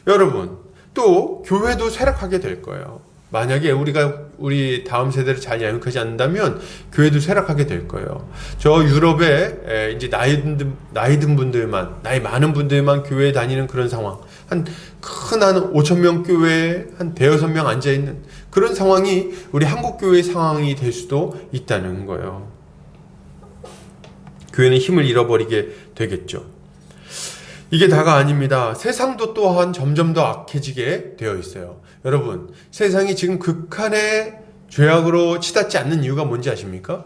여러분, 또 교회도 쇠락하게 될 거예요. 만약에 우리 다음 세대를 잘 양육하지 않는다면 교회도 쇠락하게 될 거예요. 저 유럽에 이제 나이 든 분들만, 나이 많은 분들만 교회에 다니는 그런 상황, 한 5,000명 교회에 한 대여섯 명 앉아있는 그런 상황이 우리 한국 교회의 상황이 될 수도 있다는 거예요. 교회는 힘을 잃어버리게 되겠죠. 이게 다가 아닙니다. 세상도 또한 점점 더 악해지게 되어 있어요. 여러분, 세상이 지금 극한의 죄악으로 치닫지 않는 이유가 뭔지 아십니까?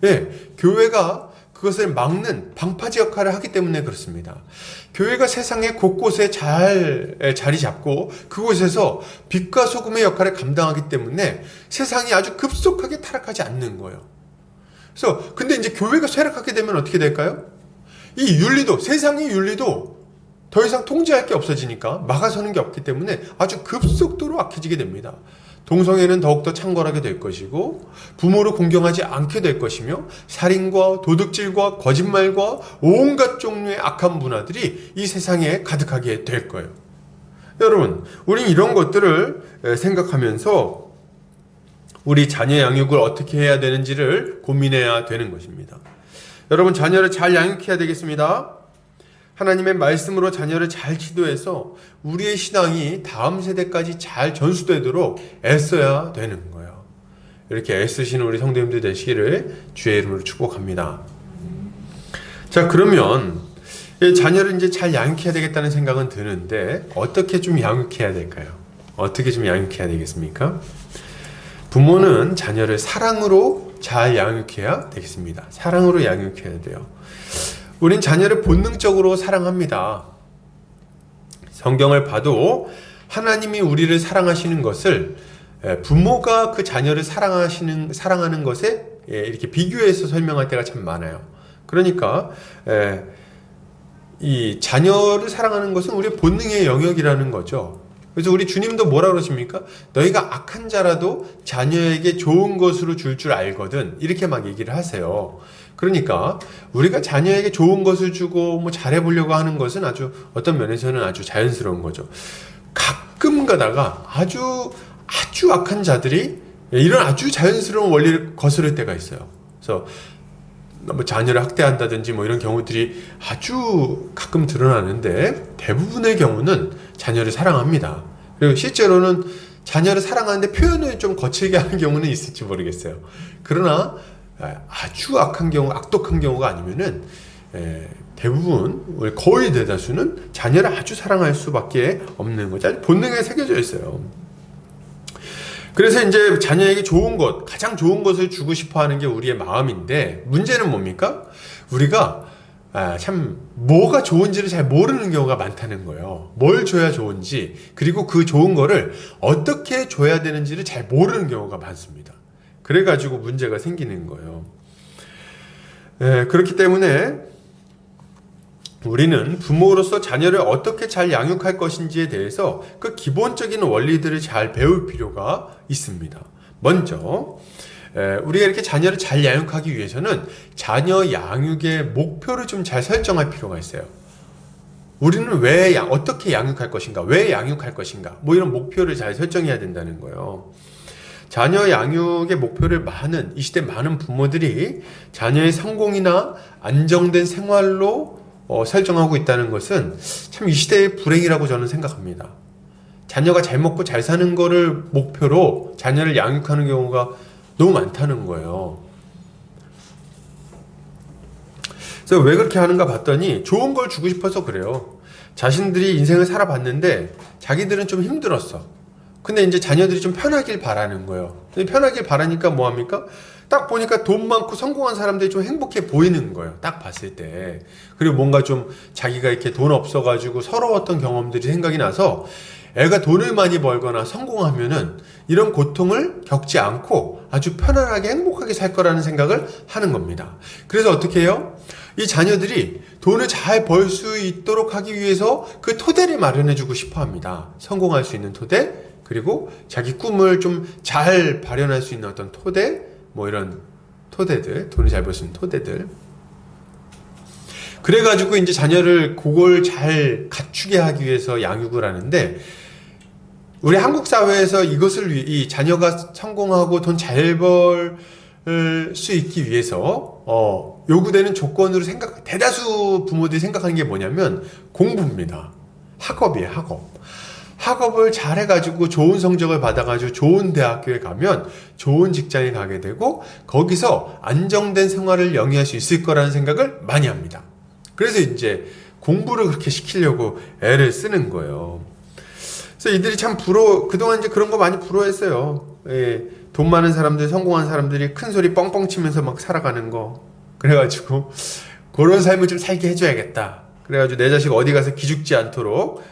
네, 교회가 그것을 막는 방파제 역할을 하기 때문에 그렇습니다. 교회가 세상의 곳곳에 잘 자리 잡고 그곳에서 빛과 소금의 역할을 감당하기 때문에 세상이 아주 급속하게 타락하지 않는 거예요. 그래서 근데 이제 교회가 쇠락하게 되면 어떻게 될까요? 이 윤리도, 세상의 윤리도 더 이상 통제할 게 없어지니까 막아서는 게 없기 때문에 아주 급속도로 악해지게 됩니다. 동성애는 더욱더 창궐하게 될 것이고, 부모를 공경하지 않게 될 것이며, 살인과 도둑질과 거짓말과 온갖 종류의 악한 문화들이 이 세상에 가득하게 될 거예요. 여러분, 우린 이런 것들을 생각하면서 우리 자녀 양육을 어떻게 해야 되는지를 고민해야 되는 것입니다. 여러분, 자녀를 잘 양육해야 되겠습니다. 하나님의 말씀으로 자녀를 잘 지도해서 우리의 신앙이 다음 세대까지 잘 전수되도록 애써야 되는 거예요. 이렇게 애쓰시는 우리 성도님들 되시기를 주의 이름으로 축복합니다. 자, 그러면 자녀를 이제 잘 양육해야 되겠다는 생각은 드는데 어떻게 좀 양육해야 될까요? 어떻게 좀 양육해야 되겠습니까? 부모는 자녀를 사랑으로 잘 양육해야 되겠습니다. 사랑으로 양육해야 돼요. 우린 자녀를 본능적으로 사랑합니다. 성경을 봐도 하나님이 우리를 사랑하시는 것을 부모가 그 자녀를 사랑하는 것에 이렇게 비교해서 설명할 때가 참 많아요. 그러니까 이 자녀를 사랑하는 것은 우리의 본능의 영역이라는 거죠. 그래서 우리 주님도 뭐라 그러십니까? 너희가 악한 자라도 자녀에게 좋은 것으로 줄 알거든. 이렇게 막 얘기를 하세요. 그러니까 우리가 자녀에게 좋은 것을 주고 뭐 잘해보려고 하는 것은 아주 어떤 면에서는 아주 자연스러운 거죠. 가끔 가다가 아주 악한 자들이 이런 아주 자연스러운 원리를 거스를 때가 있어요. 그래서 뭐 자녀를 학대한다든지 뭐 이런 경우들이 아주 가끔 드러나는데 대부분의 경우는 자녀를 사랑합니다. 그리고 실제로는 자녀를 사랑하는데 표현을 좀 거칠게 하는 경우는 있을지 모르겠어요. 그러나 아주 악독한 경우가 아니면은 대부분 거의 대다수는 자녀를 아주 사랑할 수밖에 없는 거죠. 본능에 새겨져 있어요. 그래서 이제 자녀에게 좋은 것, 가장 좋은 것을 주고 싶어 하는 게 우리의 마음인데, 문제는 뭡니까? 우리가 참 뭐가 좋은지를 잘 모르는 경우가 많다는 거예요. 뭘 줘야 좋은지, 그리고 그 좋은 거를 어떻게 줘야 되는지를 잘 모르는 경우가 많습니다. 그래가지고 문제가 생기는 거예요. 그렇기 때문에 우리는 부모로서 자녀를 어떻게 잘 양육할 것인지에 대해서 그 기본적인 원리들을 잘 배울 필요가 있습니다. 먼저 우리가 이렇게 자녀를 잘 양육하기 위해서는 자녀 양육의 목표를 좀 잘 설정할 필요가 있어요. 우리는 어떻게 양육할 것인가, 왜 양육할 것인가, 뭐 이런 목표를 잘 설정해야 된다는 거예요. 자녀 양육의 목표를 이 시대 많은 부모들이 자녀의 성공이나 안정된 생활로 설정하고 있다는 것은 참 이 시대의 불행이라고 저는 생각합니다. 자녀가 잘 먹고 잘 사는 거를 목표로 자녀를 양육하는 경우가 너무 많다는 거예요. 그래서 왜 그렇게 하는가 봤더니 좋은 걸 주고 싶어서 그래요. 자신들이 인생을 살아봤는데 자기들은 좀 힘들었어. 근데 이제 자녀들이 좀 편하길 바라는 거예요. 근데 편하길 바라니까 뭐합니까? 딱 보니까 돈 많고 성공한 사람들이 좀 행복해 보이는 거예요. 딱 봤을 때. 그리고 뭔가 좀 자기가 이렇게 돈 없어가지고 서러웠던 경험들이 생각이 나서 애가 돈을 많이 벌거나 성공하면은 이런 고통을 겪지 않고 아주 편안하게 행복하게 살 거라는 생각을 하는 겁니다. 그래서 어떻게 해요? 이 자녀들이 돈을 잘 벌 수 있도록 하기 위해서 그 토대를 마련해 주고 싶어 합니다. 성공할 수 있는 토대, 그리고 자기 꿈을 좀 잘 발현할 수 있는 어떤 토대, 뭐 이런 토대들, 돈을 잘 벌 수 있는 토대들. 그래가지고 이제 자녀를 그걸 잘 갖추게 하기 위해서 양육을 하는데, 우리 한국 사회에서 이 자녀가 성공하고 돈 잘 벌 수 있기 위해서 요구되는 조건으로 대다수 부모들이 생각하는 게 뭐냐면 공부입니다. 학업이에요, 학업. 학업을 잘 해가지고 좋은 성적을 받아가지고 좋은 대학교에 가면 좋은 직장에 가게 되고 거기서 안정된 생활을 영위할 수 있을 거라는 생각을 많이 합니다. 그래서 이제 공부를 그렇게 시키려고 애를 쓰는 거예요. 그래서 이들이 참 그동안 이제 그런 거 많이 부러워했어요. 돈 많은 사람들, 성공한 사람들이 큰 소리 뻥뻥 치면서 막 살아가는 거. 그래가지고 그런 삶을 좀 살게 해줘야겠다. 그래가지고 내 자식 어디 가서 기죽지 않도록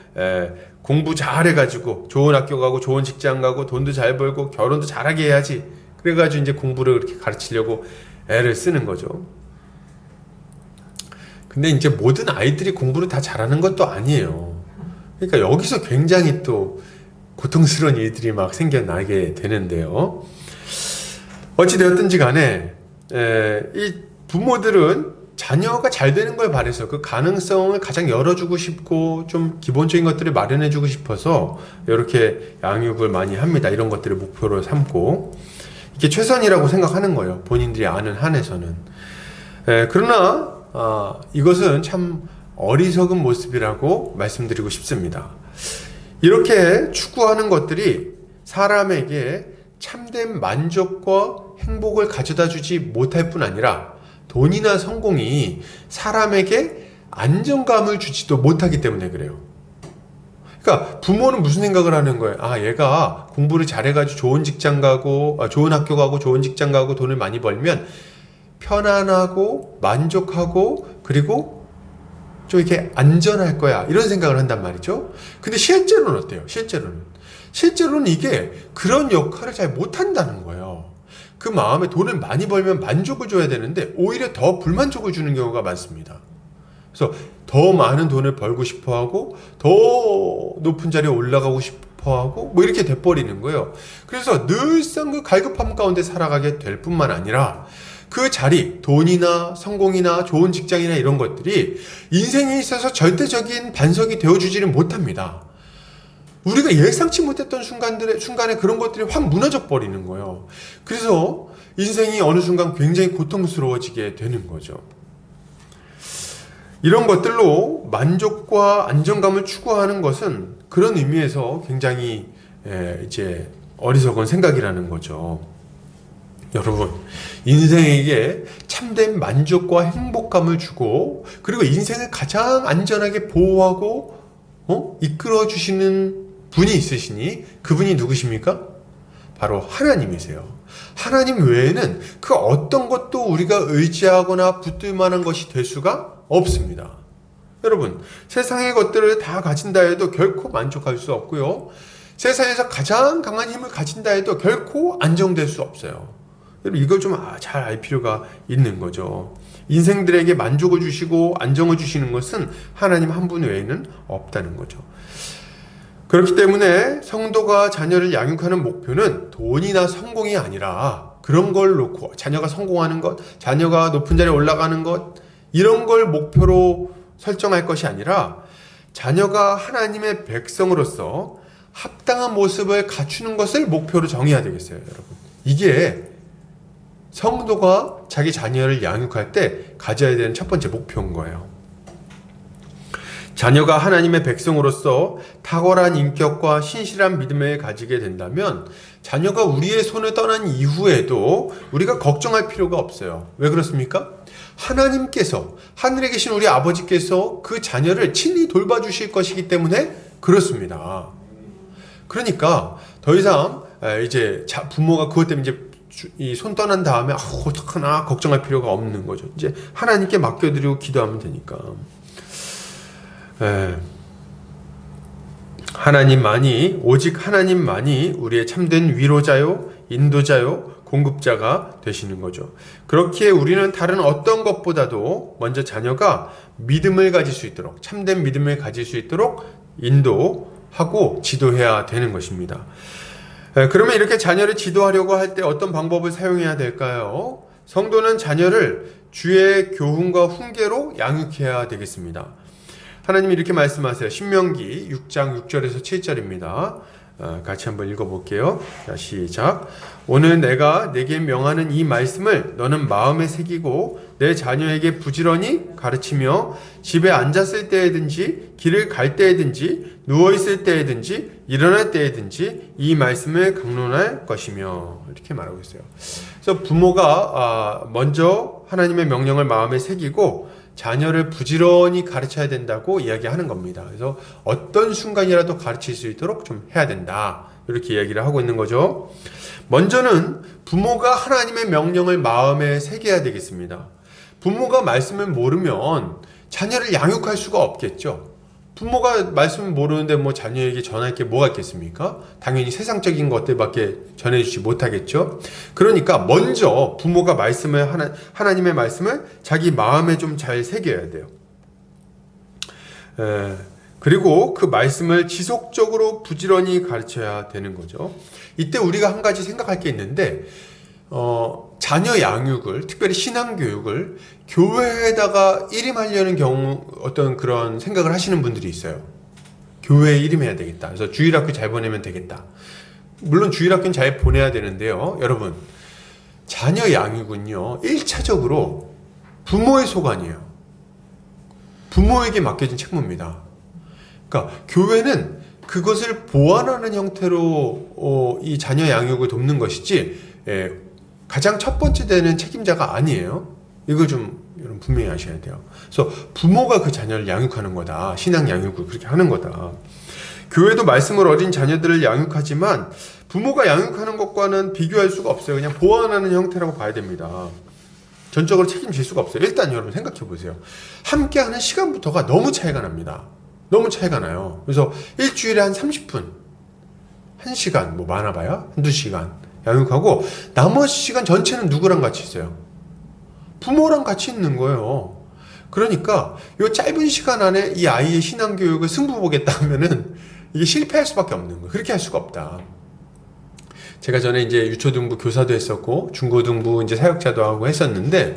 공부 잘 해가지고 좋은 학교 가고 좋은 직장 가고 돈도 잘 벌고 결혼도 잘하게 해야지. 그래가지고 이제 공부를 그렇게 가르치려고 애를 쓰는 거죠. 근데 이제 모든 아이들이 공부를 다 잘하는 것도 아니에요. 그러니까 여기서 굉장히 또 고통스러운 일들이 막 생겨나게 되는데요. 어찌되었든지 간에 이 부모들은 자녀가 잘 되는 걸 바라서 그 가능성을 가장 열어주고 싶고 좀 기본적인 것들을 마련해주고 싶어서 이렇게 양육을 많이 합니다. 이런 것들을 목표로 삼고 이게 최선이라고 생각하는 거예요. 본인들이 아는 한에서는. 그러나 이것은 참 어리석은 모습이라고 말씀드리고 싶습니다. 이렇게 추구하는 것들이 사람에게 참된 만족과 행복을 가져다 주지 못할 뿐 아니라 돈이나 성공이 사람에게 안정감을 주지도 못하기 때문에 그래요. 그러니까 부모는 무슨 생각을 하는 거예요? 얘가 공부를 잘해가지고 좋은 직장 가고 좋은 학교 가고 좋은 직장 가고 돈을 많이 벌면 편안하고 만족하고 그리고 좀 이렇게 안전할 거야 이런 생각을 한단 말이죠. 근데 실제로는 어때요? 실제로는 이게 그런 역할을 잘 못한다는 거예요. 그 마음에 돈을 많이 벌면 만족을 줘야 되는데 오히려 더 불만족을 주는 경우가 많습니다. 그래서 더 많은 돈을 벌고 싶어하고 더 높은 자리에 올라가고 싶어하고 뭐 이렇게 돼버리는 거예요. 그래서 늘상 그 갈급함 가운데 살아가게 될 뿐만 아니라 그 자리, 돈이나 성공이나 좋은 직장이나 이런 것들이 인생에 있어서 절대적인 반석이 되어주지는 못합니다. 우리가 예상치 못했던 순간에 그런 것들이 확 무너져 버리는 거예요. 그래서 인생이 어느 순간 굉장히 고통스러워지게 되는 거죠. 이런 것들로 만족과 안정감을 추구하는 것은 그런 의미에서 굉장히 이제 어리석은 생각이라는 거죠. 여러분, 인생에게 참된 만족과 행복감을 주고 그리고 인생을 가장 안전하게 보호하고 이끌어 주시는 분이 있으시니 그분이 누구십니까? 바로 하나님이세요. 하나님 외에는 그 어떤 것도 우리가 의지하거나 붙들 만한 것이 될 수가 없습니다. 여러분, 세상의 것들을 다 가진다 해도 결코 만족할 수 없고요. 세상에서 가장 강한 힘을 가진다 해도 결코 안정될 수 없어요. 여러분, 이걸 좀 잘 알 필요가 있는 거죠. 인생들에게 만족을 주시고 안정을 주시는 것은 하나님 한 분 외에는 없다는 거죠. 그렇기 때문에 성도가 자녀를 양육하는 목표는 돈이나 성공이 아니라 그런 걸 놓고 자녀가 성공하는 것, 자녀가 높은 자리에 올라가는 것 이런 걸 목표로 설정할 것이 아니라 자녀가 하나님의 백성으로서 합당한 모습을 갖추는 것을 목표로 정해야 되겠어요, 여러분. 이게 성도가 자기 자녀를 양육할 때 가져야 되는 첫 번째 목표인 거예요. 자녀가 하나님의 백성으로서 탁월한 인격과 신실한 믿음을 가지게 된다면 자녀가 우리의 손을 떠난 이후에도 우리가 걱정할 필요가 없어요. 왜 그렇습니까? 하나님께서, 하늘에 계신 우리 아버지께서 그 자녀를 친히 돌봐주실 것이기 때문에 그렇습니다. 그러니까 더 이상 이제 부모가 그것 때문에 이제 이 손 떠난 다음에 어떡하나 걱정할 필요가 없는 거죠. 이제 하나님께 맡겨드리고 기도하면 되니까. 오직 하나님만이 우리의 참된 위로자요, 인도자요, 공급자가 되시는 거죠. 그렇기에 우리는 다른 어떤 것보다도 먼저 자녀가 믿음을 가질 수 있도록, 참된 믿음을 가질 수 있도록 인도하고 지도해야 되는 것입니다. 그러면 이렇게 자녀를 지도하려고 할 때 어떤 방법을 사용해야 될까요? 성도는 자녀를 주의 교훈과 훈계로 양육해야 되겠습니다. 하나님이 이렇게 말씀하세요. 신명기 6장 6절에서 7절입니다. 같이 한번 읽어볼게요. 자, 시작. 오늘 내가 내게 명하는 이 말씀을 너는 마음에 새기고 내 자녀에게 부지런히 가르치며 집에 앉았을 때에든지 길을 갈 때에든지 누워있을 때에든지 일어날 때에든지 이 말씀을 강론할 것이며 이렇게 말하고 있어요. 그래서 부모가 먼저 하나님의 명령을 마음에 새기고 자녀를 부지런히 가르쳐야 된다고 이야기하는 겁니다. 그래서 어떤 순간이라도 가르칠 수 있도록 좀 해야 된다. 이렇게 이야기를 하고 있는 거죠. 먼저는 부모가 하나님의 명령을 마음에 새겨야 되겠습니다. 부모가 말씀을 모르면 자녀를 양육할 수가 없겠죠. 부모가 말씀을 모르는데 뭐 자녀에게 전할 게 뭐가 있겠습니까? 당연히 세상적인 것들밖에 전해주지 못하겠죠. 그러니까 먼저 부모가 하나님의 말씀을 자기 마음에 좀 잘 새겨야 돼요. 그리고 그 말씀을 지속적으로 부지런히 가르쳐야 되는 거죠. 이때 우리가 한 가지 생각할 게 있는데 자녀 양육을, 특별히 신앙교육을 교회에다가 일임하려는 경우 어떤 그런 생각을 하시는 분들이 있어요. 교회에 일임해야 되겠다. 그래서 주일학교 잘 보내면 되겠다. 물론 주일학교는 잘 보내야 되는데요. 여러분, 자녀 양육은요, 1차적으로 부모의 소관이에요. 부모에게 맡겨진 책무입니다. 그러니까 교회는 그것을 보완하는 형태로 이 자녀 양육을 돕는 것이지 가장 첫 번째 되는 책임자가 아니에요. 이거 좀 여러분 분명히 아셔야 돼요. 그래서 부모가 그 자녀를 양육하는 거다. 신앙 양육을 그렇게 하는 거다. 교회도 말씀을 어린 자녀들을 전적으로 책임질 수가 없어요. 일단 여러분 생각해 보세요. 함께하는 시간부터가 너무 차이가 납니다. 너무 차이가 나요. 그래서 일주일에 한 30분, 1시간, 뭐 많아봐야 한두 시간 양육하고 나머지 시간 전체는 누구랑 같이 있어요? 부모랑 같이 있는 거예요. 그러니까 이 짧은 시간 안에 이 아이의 신앙교육을 승부 보겠다 하면은 이게 실패할 수밖에 없는 거예요. 그렇게 할 수가 없다. 제가 전에 이제 유초등부 교사도 했었고 중고등부 이제 사역자도 하고 했었는데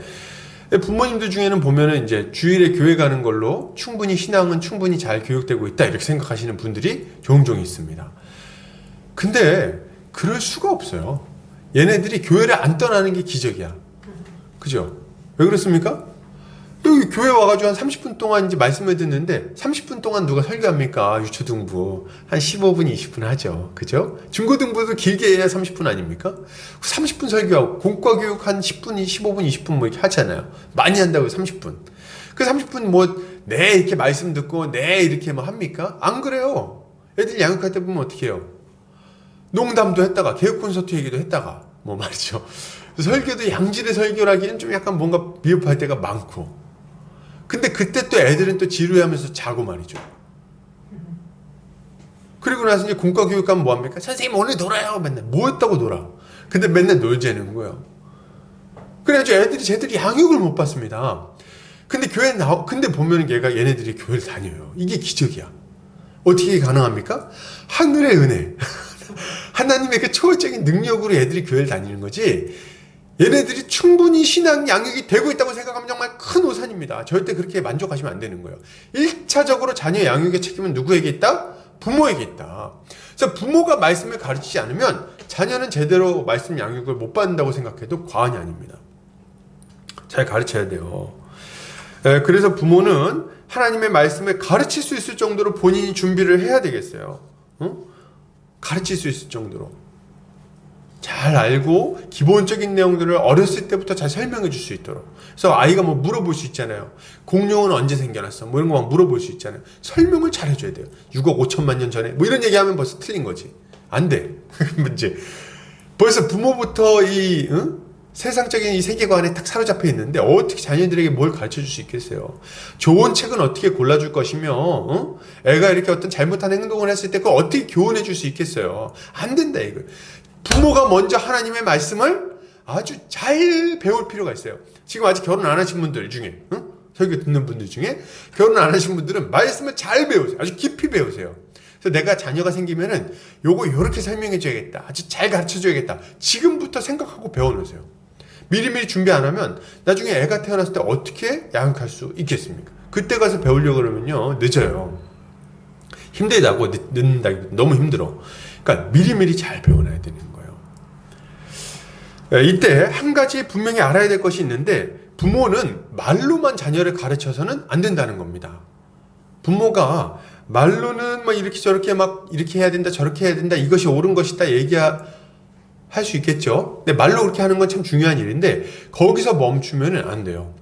부모님들 중에는 보면은 이제 주일에 교회 가는 걸로 충분히 신앙은 충분히 잘 교육되고 있다 이렇게 생각하시는 분들이 종종 있습니다. 근데 그럴 수가 없어요. 얘네들이 교회를 안 떠나는 게 기적이야. 그죠? 왜 그렇습니까? 여기 교회 와가지고 한 30분 동안 이제 말씀을 듣는데 30분 동안 누가 설교합니까? 유초등부 한 15분, 20분 하죠. 그죠? 중고등부도 길게 해야 30분 아닙니까? 30분 설교하고 공과교육 한 10분, 15분, 20분 뭐 이렇게 하잖아요. 많이 한다고 30분. 그 30분 뭐 네 이렇게 말씀 듣고 네 이렇게 뭐 합니까? 안 그래요. 애들 양육할 때 보면 어떻게 해요? 농담도 했다가 개혁 콘서트 얘기도 했다가 뭐 말이죠. 설교도 양질의 설교라기는 좀 약간 뭔가 미흡할 때가 많고. 근데 그때 또 애들은 또 지루해하면서 자고 말이죠. 그리고 나서 이제 공과 교육 가면 뭐 합니까? 선생님 오늘 놀아요. 맨날 뭐 했다고 놀아. 근데 맨날 놀자는 거예요. 그래가지고 애들이 제대로 양육을 못 받습니다. 근데 근데 보면은 얘네들이 교회를 다녀요. 이게 기적이야. 어떻게 가능합니까? 하늘의 은혜. 하나님의 그 초월적인 능력으로 애들이 교회를 다니는 거지. 얘네들이 충분히 신앙 양육이 되고 있다고 생각하면 정말 큰 오산입니다. 절대 그렇게 만족하시면 안 되는 거예요. 1차적으로 자녀 양육의 책임은 누구에게 있다? 부모에게 있다. 그래서 부모가 말씀을 가르치지 않으면 자녀는 제대로 말씀 양육을 못 받는다고 생각해도 과언이 아닙니다. 잘 가르쳐야 돼요. 그래서 부모는 하나님의 말씀을 가르칠 수 있을 정도로 본인이 준비를 해야 되겠어요. 가르칠 수 있을 정도로. 잘 알고 기본적인 내용들을 어렸을 때부터 잘 설명해 줄 수 있도록. 그래서 아이가 뭐 물어볼 수 있잖아요. 공룡은 언제 생겨났어? 뭐 이런 거 막 물어볼 수 있잖아요. 설명을 잘 해줘야 돼요. 6억 5천만 년 전에 뭐 이런 얘기하면 벌써 틀린 거지. 안 돼. 문제. 벌써 부모부터 세상적인 이 세계관에 딱 사로잡혀 있는데 어떻게 자녀들에게 뭘 가르쳐 줄 수 있겠어요? 좋은 책은 어떻게 골라줄 것이며 애가 이렇게 어떤 잘못한 행동을 했을 때 그걸 어떻게 교훈해 줄 수 있겠어요? 안 된다 이거. 부모가 먼저 하나님의 말씀을 아주 잘 배울 필요가 있어요. 지금 아직 결혼 안 하신 분들 중에 설교 듣는 분들 중에 결혼 안 하신 분들은 말씀을 잘 배우세요. 아주 깊이 배우세요. 그래서 내가 자녀가 생기면은 요거 요렇게 설명해 줘야겠다. 아주 잘 가르쳐 줘야겠다. 지금부터 생각하고 배워놓으세요. 미리미리 준비 안 하면 나중에 애가 태어났을 때 어떻게 양육할 수 있겠습니까? 그때 가서 배우려고 그러면요 늦어요. 힘들다고 늦는다. 너무 힘들어. 그러니까 미리미리 잘 배워놔야 되는 거예요. 이때 한 가지 분명히 알아야 될 것이 있는데 부모는 말로만 자녀를 가르쳐서는 안 된다는 겁니다. 부모가 말로는 막 이렇게 저렇게 막 이렇게 해야 된다 저렇게 해야 된다 이것이 옳은 것이다 얘기할 수 있겠죠. 근데 말로 그렇게 하는 건 참 중요한 일인데 거기서 멈추면 안 돼요.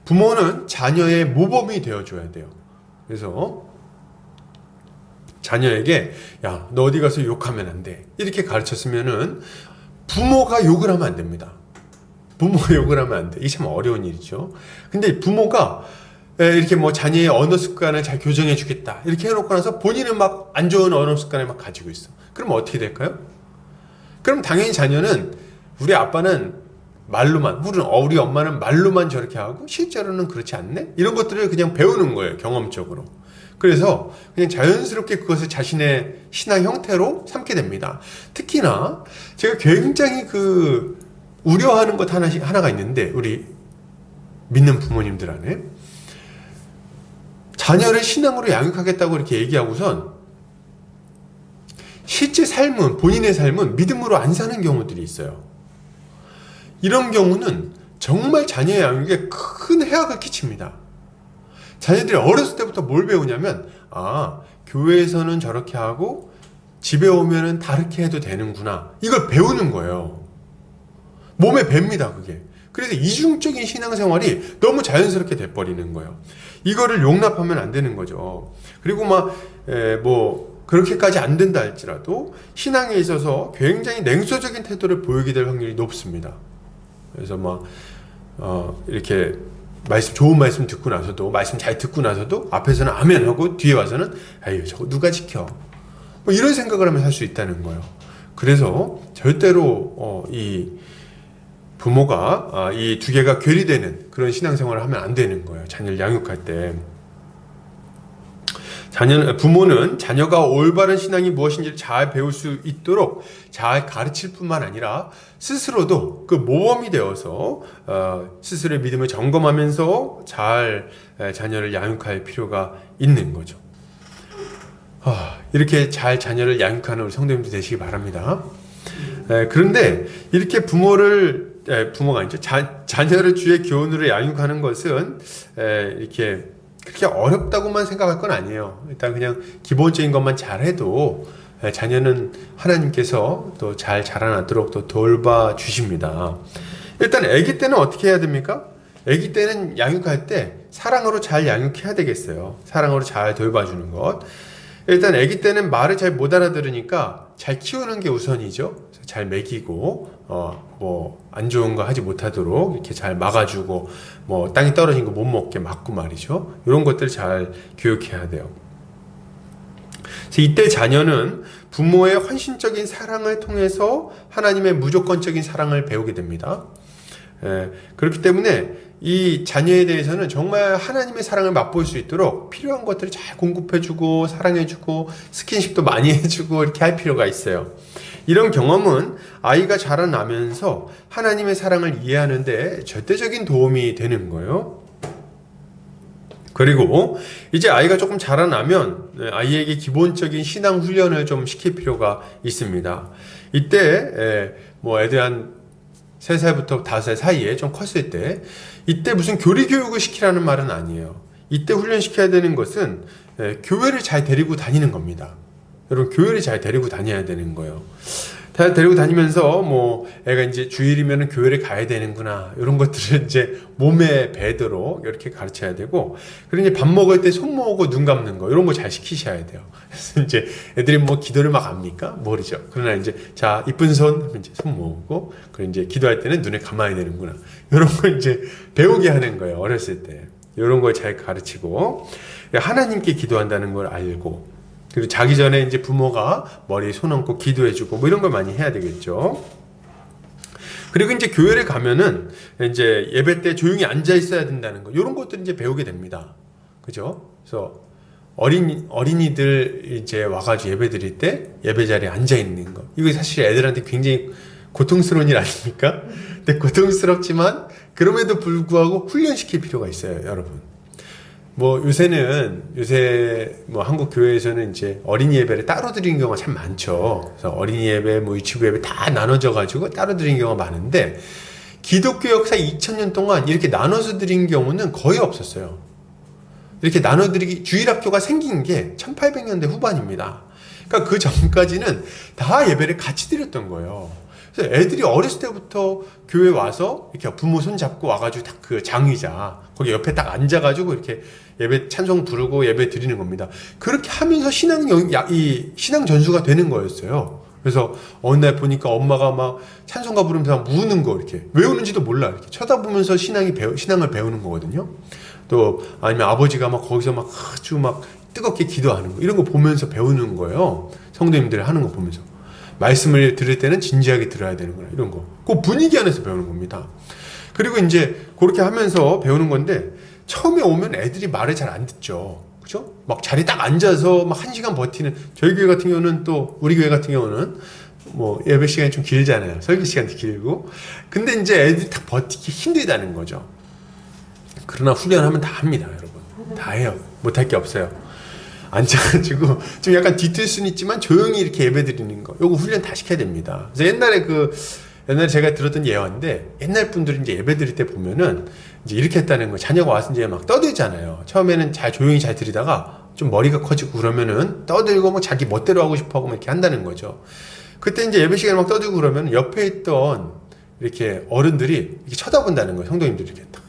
부모는 자녀의 모범이 되어줘야 돼요. 그래서 자녀에게 야, 너 어디 가서 욕하면 안 돼. 이렇게 가르쳤으면은 부모가 욕을 하면 안 됩니다. 부모가 욕을 하면 안 돼. 이게 참 어려운 일이죠. 근데 부모가 이렇게 뭐 자녀의 언어 습관을 잘 교정해 주겠다. 이렇게 해놓고 나서 본인은 막 안 좋은 언어 습관을 막 가지고 있어. 그럼 어떻게 될까요? 그럼 당연히 자녀는 우리 아빠는 말로만, 우리 엄마는 말로만 저렇게 하고 실제로는 그렇지 않네? 이런 것들을 그냥 배우는 거예요. 경험적으로. 그래서 그냥 자연스럽게 그것을 자신의 신앙 형태로 삼게 됩니다. 특히나 제가 굉장히 우려하는 것 하나가 있는데 우리 믿는 부모님들 안에 자녀를 신앙으로 양육하겠다고 이렇게 얘기하고선 실제 삶은 본인의 삶은 믿음으로 안 사는 경우들이 있어요. 이런 경우는 정말 자녀의 양육에 큰 해악을 끼칩니다. 자녀들이 어렸을 때부터 뭘 배우냐면 교회에서는 저렇게 하고 집에 오면은 다르게 해도 되는구나 이걸 배우는 거예요. 몸에 뱄니다 그게. 그래서 이중적인 신앙생활이 너무 자연스럽게 돼버리는 거예요. 이거를 용납하면 안 되는 거죠. 그리고 그렇게까지 안 된다 할지라도 신앙에 있어서 굉장히 냉소적인 태도를 보이게 될 확률이 높습니다. 그래서 이렇게 좋은 말씀 듣고 나서도, 말씀 잘 듣고 나서도 앞에서는 아멘 하고 뒤에 와서는 아유 저거 누가 지켜, 뭐 이런 생각을 하면서 할 수 있다는 거예요. 그래서 절대로 이 부모가 이 두 개가 괴리되는 그런 신앙생활을 하면 안 되는 거예요. 자녀를 양육할 때. 부모는 자녀가 올바른 신앙이 무엇인지를 잘 배울 수 있도록 잘 가르칠 뿐만 아니라 스스로도 그 모범이 되어서 스스로의 믿음을 점검하면서 잘 자녀를 양육할 필요가 있는 거죠. 이렇게 잘 자녀를 양육하는 우리 성도님들 되시기 바랍니다. 그런데 이렇게 부모가 아니죠. 자녀를 주의 교훈으로 양육하는 것은 이렇게 그렇게 어렵다고만 생각할 건 아니에요. 일단 그냥 기본적인 것만 잘해도 자녀는 하나님께서 또 잘 자라나도록 또 돌봐주십니다. 일단 아기 때는 어떻게 해야 됩니까? 아기 때는 양육할 때 사랑으로 잘 양육해야 되겠어요. 사랑으로 잘 돌봐주는 것. 일단 아기 때는 말을 잘 못 알아들으니까 잘 키우는 게 우선이죠. 잘 먹이고 뭐 안 좋은 거 하지 못하도록 이렇게 잘 막아주고, 뭐 땅이 떨어진 거 못 먹게 막고 말이죠. 이런 것들 잘 교육해야 돼요. 그래서 이때 자녀는 부모의 헌신적인 사랑을 통해서 하나님의 무조건적인 사랑을 배우게 됩니다. 그렇기 때문에 이 자녀에 대해서는 정말 하나님의 사랑을 맛볼 수 있도록 필요한 것들을 잘 공급해주고 사랑해주고 스킨십도 많이 해주고 이렇게 할 필요가 있어요. 이런 경험은 아이가 자라나면서 하나님의 사랑을 이해하는 데 절대적인 도움이 되는 거예요. 그리고 이제 아이가 조금 자라나면 아이에게 기본적인 신앙 훈련을 좀 시킬 필요가 있습니다. 이때 뭐 애들 한 3살부터 5살 사이에 좀 컸을 때, 이때 무슨 교리 교육을 시키라는 말은 아니에요. 이때 훈련시켜야 되는 것은 교회를 잘 데리고 다니는 겁니다. 여러분, 교회를 잘 데리고 다녀야 되는 거예요. 데리고 다니면서 뭐 애가 이제 주일이면 교회를 가야 되는구나, 이런 것들을 이제 몸에 배도록 이렇게 가르쳐야 되고, 그리고 이제 밥 먹을 때 손 모으고 눈 감는 거, 이런 거 잘 시키셔야 돼요. 그래서 이제 애들이 뭐 기도를 막 합니까? 모르죠. 그러나 이제 자 이쁜 손 하면 이제 손 모으고, 그리고 이제 기도할 때는 눈을 감아야 되는구나, 이런 거 이제 배우게 하는 거예요. 어렸을 때 이런 걸 잘 가르치고, 하나님께 기도한다는 걸 알고, 그리고 자기 전에 이제 부모가 머리에 손 얹고 기도해주고 뭐 이런 걸 많이 해야 되겠죠. 그리고 이제 교회를 가면은 이제 예배 때 조용히 앉아 있어야 된다는 거, 이런 것들 이제 배우게 됩니다. 그죠? 그래서 어린이들 이제 와가지고 예배 드릴 때 예배 자리에 앉아 있는 거, 이거 사실 애들한테 굉장히 고통스러운 일 아닙니까? 근데 고통스럽지만 그럼에도 불구하고 훈련시킬 필요가 있어요, 여러분. 뭐 요새 뭐 한국 교회에서는 이제 어린이 예배를 따로 드리는 경우가 참 많죠. 그래서 어린이 예배, 뭐 유치부 예배 다 나눠져 가지고 따로 드리는 경우가 많은데, 기독교 역사 2000년 동안 이렇게 나눠서 드린 경우는 거의 없었어요. 이렇게 나눠드리기, 주일학교가 생긴 게 1800년대 후반입니다. 그러니까 그 전까지는 다 예배를 같이 드렸던 거예요. 그래서 애들이 어렸을 때부터 교회 와서 이렇게 부모 손 잡고 와가지고 딱 그 장의자 거기 옆에 딱 앉아가지고 이렇게 예배 찬송 부르고 예배 드리는 겁니다. 그렇게 하면서 신앙 전수가 되는 거였어요. 그래서 어느 날 보니까 엄마가 막 찬송가 부르면서 막 우는 거, 이렇게 왜 우는지도 몰라, 이렇게 쳐다보면서 신앙을 배우는 거거든요. 또 아니면 아버지가 막 거기서 막 아주 막 뜨겁게 기도하는 거, 이런 거 보면서 배우는 거예요. 성도님들 하는 거 보면서. 말씀을 들을 때는 진지하게 들어야 되는구나, 이런 거. 그 분위기 안에서 배우는 겁니다. 그리고 이제 그렇게 하면서 배우는 건데, 처음에 오면 애들이 말을 잘 안 듣죠. 그죠? 막 자리에 딱 앉아서 막 1시간 버티는, 저희 교회 같은 경우는, 또 우리 교회 같은 경우는 뭐 예배 시간이 좀 길잖아요. 설교 시간도 길고. 근데 이제 애들이 딱 버티기 힘들다는 거죠. 그러나 훈련하면 다 합니다, 여러분. 다 해요. 못할 게 없어요. 앉아가지고 좀 약간 뒤틀 수는 있지만 조용히 이렇게 예배 드리는 거, 요거 훈련 다 시켜야 됩니다. 그래서 옛날에 제가 들었던 예화인데, 옛날 분들이 이제 예배 드릴 때 보면은 이제 이렇게 했다는 거, 자녀가 와서 이제 막 떠들잖아요. 처음에는 조용히 잘 들이다가 좀 머리가 커지고 그러면은 떠들고 뭐 자기 멋대로 하고 싶어 하고 막 이렇게 한다는 거죠. 그때 이제 예배 시간에 막 떠들고 그러면 옆에 있던 이렇게 어른들이 이렇게 쳐다본다는 거예요. 성도님들이 이렇게 딱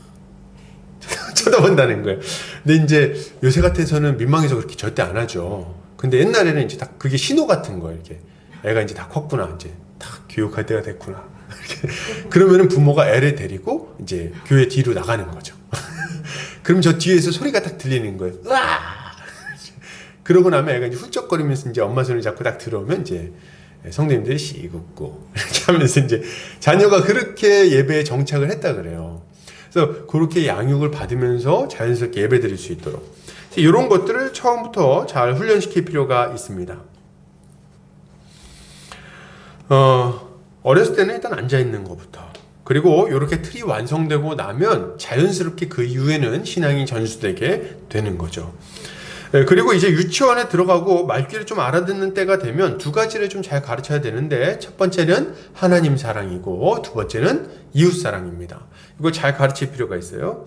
쳐다본다는 거예요. 근데 이제 요새 같아서는 민망해서 그렇게 절대 안 하죠. 근데 옛날에는 이제 딱 그게 신호 같은 거예요. 이렇게 애가 이제 다 컸구나, 이제 다 교육할 때가 됐구나, 그러면은 부모가 애를 데리고 이제 교회 뒤로 나가는 거죠. 그럼 저 뒤에서 소리가 딱 들리는 거예요. 으아! 그러고 나면 애가 이제 훌쩍거리면서 이제 엄마 손을 잡고 딱 들어오면 이제 성도님들이 씩 웃고 이렇게 하면서 이제 자녀가 그렇게 예배에 정착을 했다 그래요. 그래서 그렇게 양육을 받으면서 자연스럽게 예배 드릴 수 있도록 이런 것들을 처음부터 잘 훈련시킬 필요가 있습니다. 어렸을 때는 일단 앉아있는 것부터, 그리고 이렇게 틀이 완성되고 나면 자연스럽게 그 이후에는 신앙이 전수되게 되는 거죠. 그리고 이제 유치원에 들어가고 말귀를 좀 알아듣는 때가 되면 두 가지를 좀 잘 가르쳐야 되는데, 첫 번째는 하나님 사랑이고 두 번째는 이웃 사랑입니다. 이걸 잘 가르칠 필요가 있어요.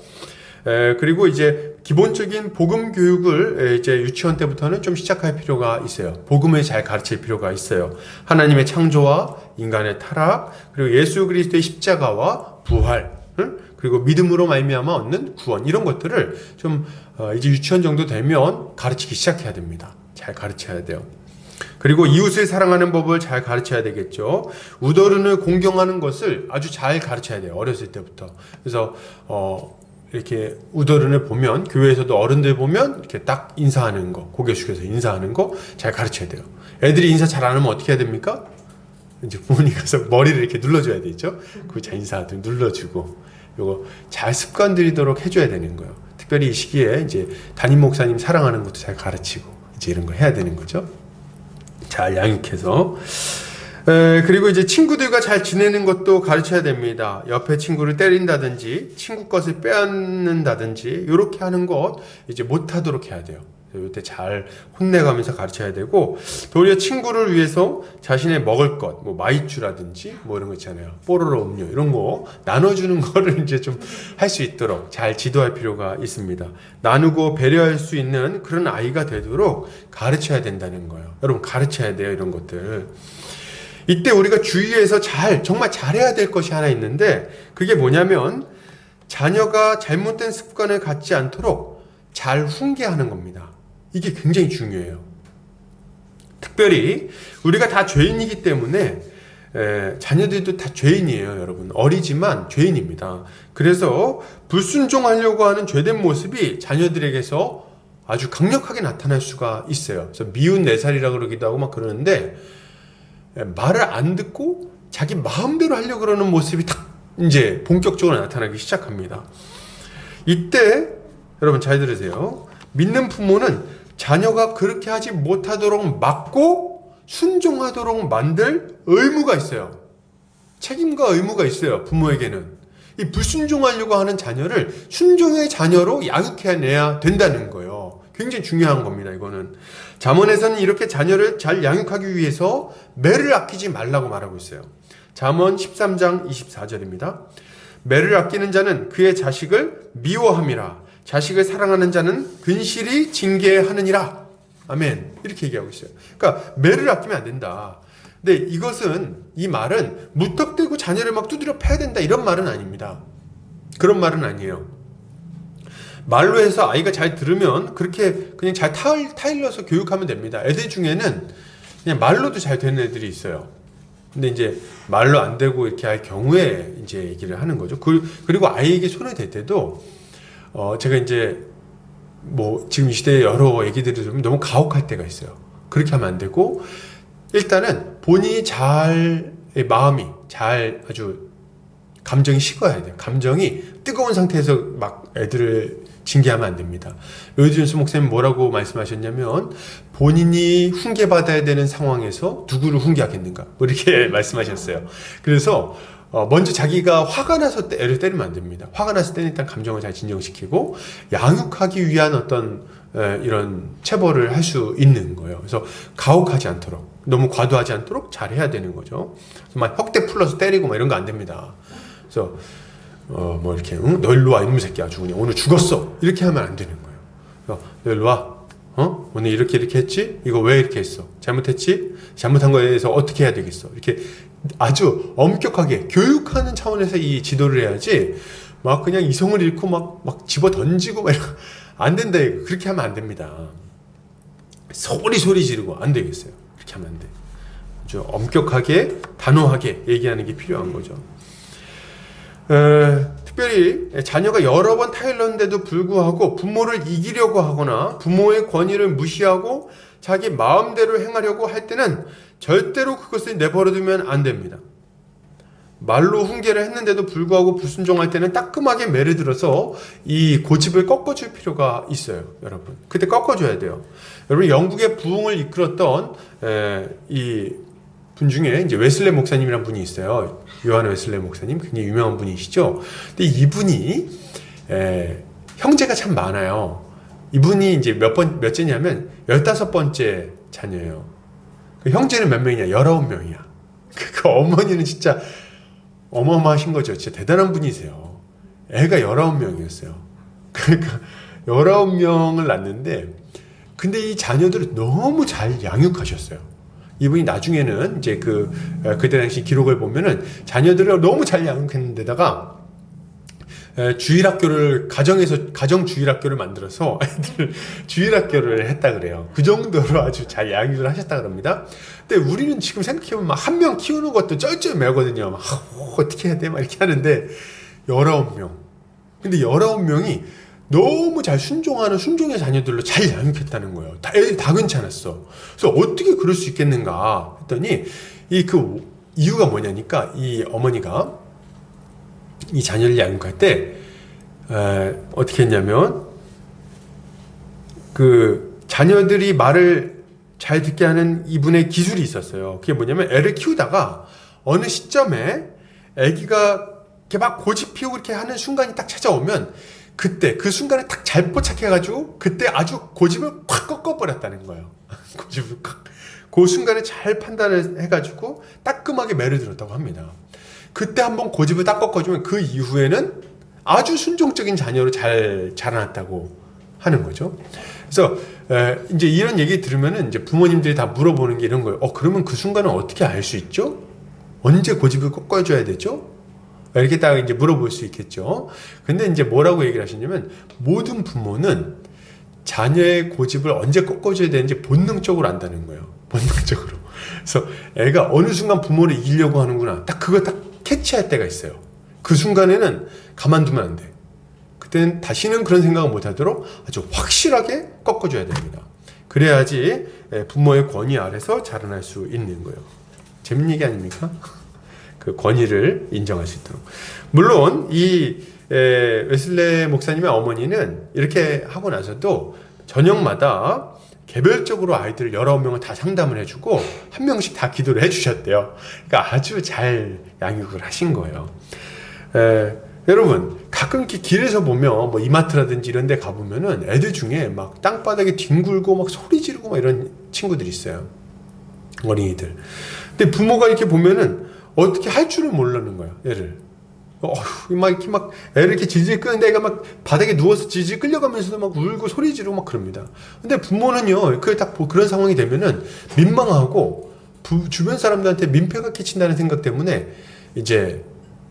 그리고 이제 기본적인 복음 교육을 이제 유치원 때부터는 좀 시작할 필요가 있어요. 복음을 잘 가르칠 필요가 있어요. 하나님의 창조와 인간의 타락, 그리고 예수 그리스도의 십자가와 부활, 그리고 믿음으로 말미암아 얻는 구원, 이런 것들을 좀 이제 유치원 정도 되면 가르치기 시작해야 됩니다. 잘 가르쳐야 돼요. 그리고 이웃을 사랑하는 법을 잘 가르쳐야 되겠죠. 우더른을 공경하는 것을 아주 잘 가르쳐야 돼요. 어렸을 때부터. 그래서 이렇게 우더른을 보면, 교회에서도 어른들 보면 이렇게 딱 인사하는 거, 고개 숙여서 인사하는 거 잘 가르쳐야 돼요. 애들이 인사 잘 안 하면 어떻게 해야 됩니까? 이제 부모님 가서 머리를 이렇게 눌러줘야 되죠. 그 잘 인사하듯 눌러주고, 요거 잘 습관들이도록 해줘야 되는 거예요. 특별히 이 시기에 이제 담임 목사님 사랑하는 것도 잘 가르치고 이제 이런 거 해야 되는 거죠. 잘 양육해서. 그리고 이제 친구들과 잘 지내는 것도 가르쳐야 됩니다. 옆에 친구를 때린다든지 친구 것을 빼앗는다든지 이렇게 하는 것 이제 못하도록 해야 돼요. 이때 잘 혼내가면서 가르쳐야 되고, 도리어 친구를 위해서 자신의 먹을 것, 뭐 마이쮸라든지 뭐 이런 거 있잖아요. 뽀로로 음료 이런 거 나눠주는 거를 이제 좀 할 수 있도록 잘 지도할 필요가 있습니다. 나누고 배려할 수 있는 그런 아이가 되도록 가르쳐야 된다는 거예요. 여러분, 가르쳐야 돼요, 이런 것들. 이때 우리가 주의해서 정말 잘해야 될 것이 하나 있는데, 그게 뭐냐면 자녀가 잘못된 습관을 갖지 않도록 잘 훈계하는 겁니다. 이게 굉장히 중요해요. 특별히 우리가 다 죄인이기 때문에 자녀들도 다 죄인이에요, 여러분. 어리지만 죄인입니다. 그래서 불순종하려고 하는 죄된 모습이 자녀들에게서 아주 강력하게 나타날 수가 있어요. 그래서 미운 4살이라고 그러기도 하고 막 그러는데, 말을 안 듣고 자기 마음대로 하려고 그러는 모습이 딱 이제 본격적으로 나타나기 시작합니다. 이때 여러분 잘 들으세요. 믿는 부모는 자녀가 그렇게 하지 못하도록 막고 순종하도록 만들 의무가 있어요. 책임과 의무가 있어요, 부모에게는. 이 불순종하려고 하는 자녀를 순종의 자녀로 양육해내야 된다는 거예요. 굉장히 중요한 겁니다, 이거는. 잠언에서는 이렇게 자녀를 잘 양육하기 위해서 매를 아끼지 말라고 말하고 있어요. 잠언 13장 24절입니다. 매를 아끼는 자는 그의 자식을 미워함이라. 자식을 사랑하는 자는 근실히 징계하느니라. 아멘. 이렇게 얘기하고 있어요. 그러니까 매를 아끼면 안 된다. 근데 이 말은 무턱대고 자녀를 막 두드려 패야 된다, 이런 말은 아닙니다. 그런 말은 아니에요. 말로 해서 아이가 잘 들으면 그렇게 그냥 잘 타일러서 교육하면 됩니다. 애들 중에는 그냥 말로도 잘 되는 애들이 있어요. 근데 이제 말로 안 되고 이렇게 할 경우에 이제 얘기를 하는 거죠. 그리고 아이에게 손을 댈 때도 제가 이제 뭐 지금 이 시대에 여러 얘기들을 들으면 너무 가혹할 때가 있어요. 그렇게 하면 안 되고, 일단은 본인이 마음이 아주 감정이 식어야 돼요. 감정이 뜨거운 상태에서 막 애들을 징계하면 안 됩니다. 로이드 목사님 뭐라고 말씀하셨냐면, 본인이 훈계받아야 되는 상황에서 누구를 훈계하겠는가, 뭐 이렇게 말씀하셨어요. 그래서 먼저 자기가 화가 나서 애를 때리면 안 됩니다. 화가 났을 때는 일단 감정을 잘 진정시키고 양육하기 위한 어떤 이런 체벌을 할 수 있는 거예요. 그래서 가혹하지 않도록, 너무 과도하지 않도록 잘 해야 되는 거죠. 막 혁대 풀러서 때리고 막 이런 거 안 됩니다. 그래서 뭐 이렇게 너 일로 와, 이놈의 새끼 아주 그냥 오늘 죽었어, 이렇게 하면 안 되는 거예요. 그래서 너 일로 와, 오늘 이렇게 했지? 이거 왜 이렇게 했어? 잘못했지? 잘못한 거에 대해서 어떻게 해야 되겠어? 이렇게 아주 엄격하게 교육하는 차원에서 이 지도를 해야지, 막 그냥 이성을 잃고 막 집어 던지고 막 이런, 안 된다. 그렇게 하면 안 됩니다. 소리 지르고 안 되겠어요. 그렇게 하면 안 돼. 좀 엄격하게 단호하게 얘기하는 게 필요한 거죠. 특별히 자녀가 여러 번 타일렀는데도 불구하고 부모를 이기려고 하거나 부모의 권위를 무시하고 자기 마음대로 행하려고 할 때는 절대로 그것을 내버려두면 안 됩니다. 말로 훈계를 했는데도 불구하고 불순종할 때는 따끔하게 매를 들어서 이 고집을 꺾어줄 필요가 있어요. 여러분, 그때 꺾어줘야 돼요. 여러분, 영국의 부흥을 이끌었던 이 분 중에 이제 웨슬레 목사님이라는 분이 있어요. 요한 웨슬레 목사님, 굉장히 유명한 분이시죠. 근데 이분이 형제가 참 많아요. 이분이 이제 몇째냐면 15번째 자녀예요. 그 형제는 몇 명이냐? 19명이야. 그 어머니는 진짜 어마어마하신 거죠. 진짜 대단한 분이세요. 애가 19명이었어요. 그러니까 19명을 낳는데, 근데 이 자녀들을 너무 잘 양육하셨어요. 이분이 나중에는 이제 그때 당시 기록을 보면은 자녀들을 너무 잘 양육했는데다가 주일학교를 가정 주일학교를 만들어서 애들 주일학교를 했다 그래요. 그 정도로 아주 잘 양육을 하셨다 그럽니다. 근데 우리는 지금 생각해보면 막 한 명 키우는 것도 쩔쩔매거든요. 막 어떻게 해야 돼? 막 이렇게 하는데 19명. 근데 19명이 너무 잘 순종하는 순종의 자녀들로 잘 양육했다는 거예요. 애들이 다 괜찮았어. 그래서 어떻게 그럴 수 있겠는가 했더니 그 이유가 뭐냐니까, 이 어머니가 이 자녀를 양육할 때 어떻게 했냐면, 그 자녀들이 말을 잘 듣게 하는 이분의 기술이 있었어요. 그게 뭐냐면, 애를 키우다가 어느 시점에 애기가 이렇게 막 고집 피우고 이렇게 하는 순간이 딱 찾아오면 그때 그 순간에 딱 잘 포착해가지고 그때 아주 고집을 콱 꺾어버렸다는 거예요. 고집을 콱. 그 순간에 잘 판단을 해가지고 따끔하게 매를 들었다고 합니다. 그때 한번 고집을 딱 꺾어주면 그 이후에는 아주 순종적인 자녀로 잘 자라났다고 하는 거죠. 그래서 이제 이런 얘기 들으면은 이제 부모님들이 다 물어보는 게 이런 거예요. 그러면 그 순간은 어떻게 알 수 있죠? 언제 고집을 꺾어줘야 되죠? 이렇게 딱 이제 물어볼 수 있겠죠. 근데 이제 뭐라고 얘기를 하시냐면, 모든 부모는 자녀의 고집을 언제 꺾어줘야 되는지 본능적으로 안다는 거예요. 본능적으로. 그래서 애가 어느 순간 부모를 이기려고 하는구나, 딱 그거 딱 캐치할 때가 있어요. 그 순간에는 가만두면 안 돼. 그때는 다시는 그런 생각을 못 하도록 아주 확실하게 꺾어줘야 됩니다. 그래야지 부모의 권위 아래서 자라날 수 있는 거예요. 재밌는 얘기 아닙니까? 그 권위를 인정할 수 있도록. 물론 이 웨슬레 목사님의 어머니는 이렇게 하고 나서도 저녁마다 개별적으로 아이들 19명을 다 상담을 해주고 한 명씩 다 기도를 해주셨대요. 그러니까 아주 잘 양육을 하신 거예요. 여러분, 가끔 이렇게 길에서 보면 뭐 이마트라든지 이런 데 가보면은 애들 중에 막 땅바닥에 뒹굴고 막 소리 지르고 막 이런 친구들이 있어요. 어린이들. 근데 부모가 이렇게 보면은 어떻게 할 줄을 모르는 거야, 애를. 막 이렇게 막 애를 이렇게 질질 끄는데 애가 막 바닥에 누워서 질질 끌려가면서도 막 울고 소리 지르고 막 그럽니다. 근데 부모는요, 그걸 딱 그런 상황이 되면은 민망하고 주변 사람들한테 민폐가 끼친다는 생각 때문에 이제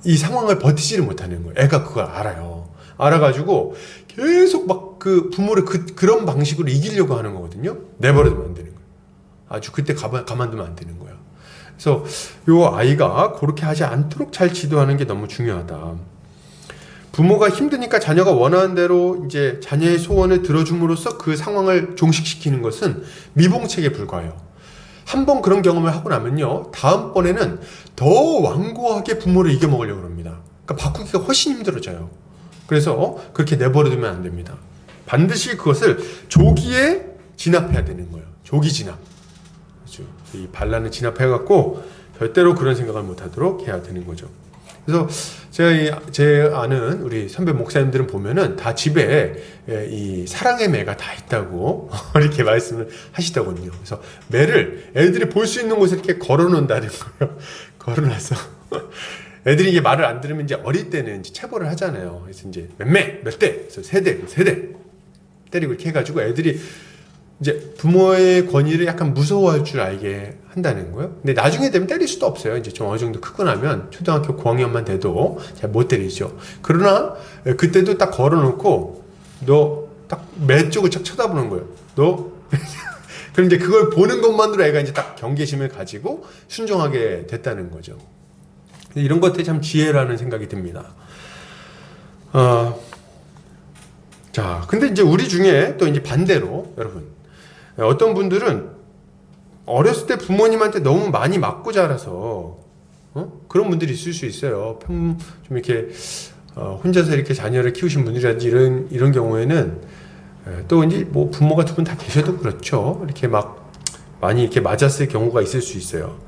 이 상황을 버티지를 못하는 거예요. 애가 그걸 알아요. 알아가지고 계속 막 그 부모를 그런 방식으로 이기려고 하는 거거든요. 내버려두면 안 되는 거예요. 아주 그때 가만두면 안 되는 거야. 그래서 요 아이가 그렇게 하지 않도록 잘 지도하는 게 너무 중요하다. 부모가 힘드니까 자녀가 원하는 대로 이제 자녀의 소원을 들어줌으로써 그 상황을 종식시키는 것은 미봉책에 불과해요. 한번 그런 경험을 하고 나면요, 다음번에는 더 완고하게 부모를 이겨먹으려고 합니다. 그러니까 바꾸기가 훨씬 힘들어져요. 그래서 그렇게 내버려두면 안 됩니다. 반드시 그것을 조기에 진압해야 되는 거예요. 조기 진압. 이 반란을 진압해갖고 절대로 그런 생각을 못하도록 해야 되는 거죠. 그래서 제 아는 우리 선배 목사님들은 보면은 다 집에 이 사랑의 매가 다 있다고 이렇게 말씀을 하시더군요. 그래서 매를 애들이 볼 수 있는 곳에 이렇게 걸어놓는다는 거예요. 걸어놔서 애들이 이게 말을 안 들으면 이제 어릴 때는 이제 체벌을 하잖아요. 그래서 이제 몇 대, 그래서 세대 때리고 이렇게 해가지고 애들이 이제 부모의 권위를 약간 무서워할 줄 알게 한다는 거예요. 근데 나중에 되면 때릴 수도 없어요. 이제 좀 어느 정도 크고 나면 초등학교 고학년만 돼도 잘 못 때리죠. 그러나 그때도 딱 걸어놓고 너 딱 매 쪽을 쫙 쳐다보는 거예요. 너 그럼 이제 그걸 보는 것만으로 애가 이제 딱 경계심을 가지고 순종하게 됐다는 거죠. 이런 것들이 참 지혜라는 생각이 듭니다. 자, 근데 이제 우리 중에 또 이제 반대로 여러분, 어떤 분들은 어렸을 때 부모님한테 너무 많이 맞고 자라서 그런 분들이 있을 수 있어요. 좀 이렇게 혼자서 이렇게 자녀를 키우신 분들이라든지 이런 경우에는 또 이제 뭐 부모가 두 분 다 계셔도 그렇죠. 이렇게 막 많이 이렇게 맞았을 경우가 있을 수 있어요.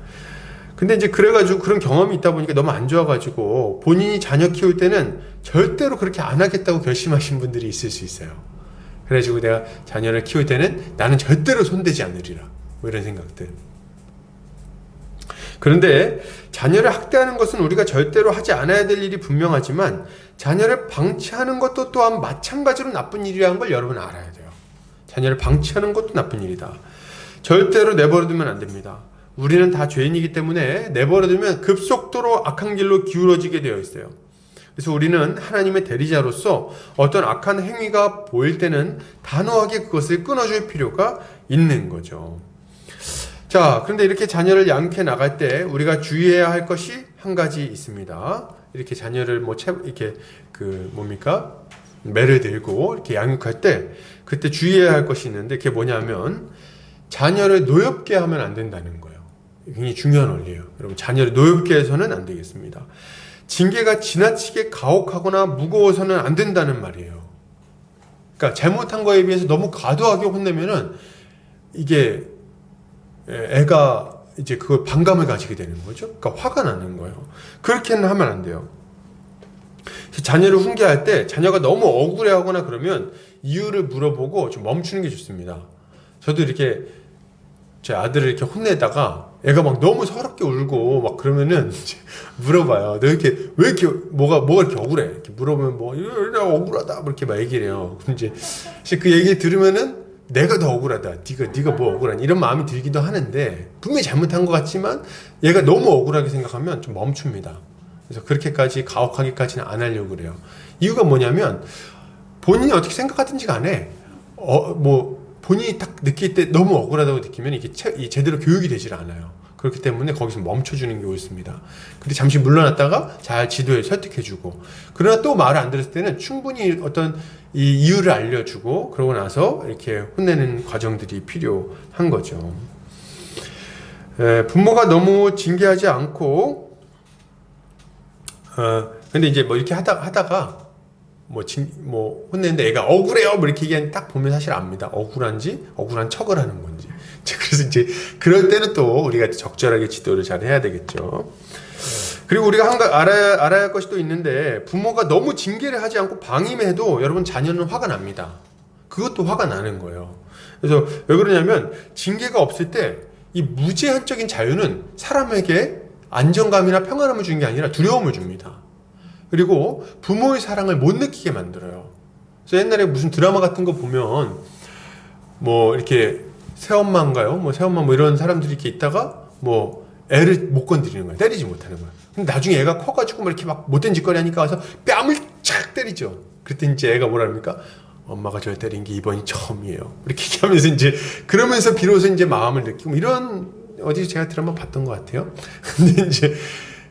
근데 이제 그래가지고 그런 경험이 있다 보니까 너무 안 좋아가지고 본인이 자녀 키울 때는 절대로 그렇게 안 하겠다고 결심하신 분들이 있을 수 있어요. 그래가지고 내가 자녀를 키울 때는 나는 절대로 손대지 않으리라. 뭐 이런 생각들. 그런데 자녀를 학대하는 것은 우리가 절대로 하지 않아야 될 일이 분명하지만 자녀를 방치하는 것도 또한 마찬가지로 나쁜 일이라는 걸 여러분 알아야 돼요. 자녀를 방치하는 것도 나쁜 일이다. 절대로 내버려두면 안 됩니다. 우리는 다 죄인이기 때문에 내버려두면 급속도로 악한 길로 기울어지게 되어 있어요. 그래서 우리는 하나님의 대리자로서 어떤 악한 행위가 보일 때는 단호하게 그것을 끊어줄 필요가 있는 거죠. 자, 그런데 이렇게 자녀를 양육해 나갈 때 우리가 주의해야 할 것이 한 가지 있습니다. 이렇게 자녀를 이렇게 매를 들고 이렇게 양육할 때 그때 주의해야 할 것이 있는데 그게 뭐냐면 자녀를 노엽게 하면 안 된다는 거예요. 굉장히 중요한 원리예요. 여러분, 자녀를 노엽게 해서는 안 되겠습니다. 징계가 지나치게 가혹하거나 무거워서는 안 된다는 말이에요. 그러니까 잘못한 거에 비해서 너무 과도하게 혼내면은 이게 애가 이제 그걸 반감을 가지게 되는 거죠. 그러니까 화가 나는 거예요. 그렇게는 하면 안 돼요. 자녀를 훈계할 때 자녀가 너무 억울해하거나 그러면 이유를 물어보고 좀 멈추는 게 좋습니다. 저도 이렇게 제 아들을 이렇게 혼내다가 애가 막 너무 서럽게 울고 막 그러면은 물어봐요. 너 이렇게 왜 이렇게 뭐가 이렇게 억울해? 이렇게 물어보면 내가 억울하다 뭐 이렇게 막 얘기를 해요. 그럼 이제 그 얘기 들으면은 내가 더 억울하다. 네가 뭐 억울하니? 이런 마음이 들기도 하는데 분명히 잘못한 것 같지만 얘가 너무 억울하게 생각하면 좀 멈춥니다. 그래서 그렇게까지 가혹하게까지는 안 하려고 그래요. 이유가 뭐냐면 본인이 어떻게 생각하든지 간에 본인이 딱 느낄 때 너무 억울하다고 느끼면 이게 제대로 교육이 되질 않아요. 그렇기 때문에 거기서 멈춰주는 게 옳습니다. 그리고 잠시 물러났다가 잘 지도해 설득해주고, 그러나 또 말을 안 들었을 때는 충분히 어떤 이 이유를 알려주고 그러고 나서 이렇게 혼내는 과정들이 필요한 거죠. 부모가 너무 징계하지 않고 근데 이제 뭐 이렇게 하다가 혼내는데 애가 억울해요 뭐 이렇게 얘기하는 딱 보면 사실 압니다. 억울한 척을 하는 건지. 그래서 이제 그럴 때는 또 우리가 적절하게 지도를 잘 해야 되겠죠. 그리고 우리가 알아야 할 것이 또 있는데, 부모가 너무 징계를 하지 않고 방임해도 여러분 자녀는 화가 납니다. 그것도 화가 나는 거예요. 그래서 왜 그러냐면 징계가 없을 때 이 무제한적인 자유는 사람에게 안정감이나 평안함을 주는 게 아니라 두려움을 줍니다. 그리고 부모의 사랑을 못 느끼게 만들어요. 그래서 옛날에 무슨 드라마 같은 거 보면 이렇게 새엄마인가요? 새엄마 이런 사람들이 이렇게 있다가 애를 못 건드리는 거예요. 때리지 못하는 거예요. 근데 나중에 애가 커가지고 이렇게 막 못된 짓거리 하니까 와서 뺨을 착 때리죠. 그랬더니 이제 애가 뭐라 합니까? 엄마가 저를 때린 게 이번이 처음이에요. 이렇게 얘기하면서 그러면서 비로소 이제 마음을 느끼고 이런, 어디 제가 드라마 봤던 것 같아요. 근데 이제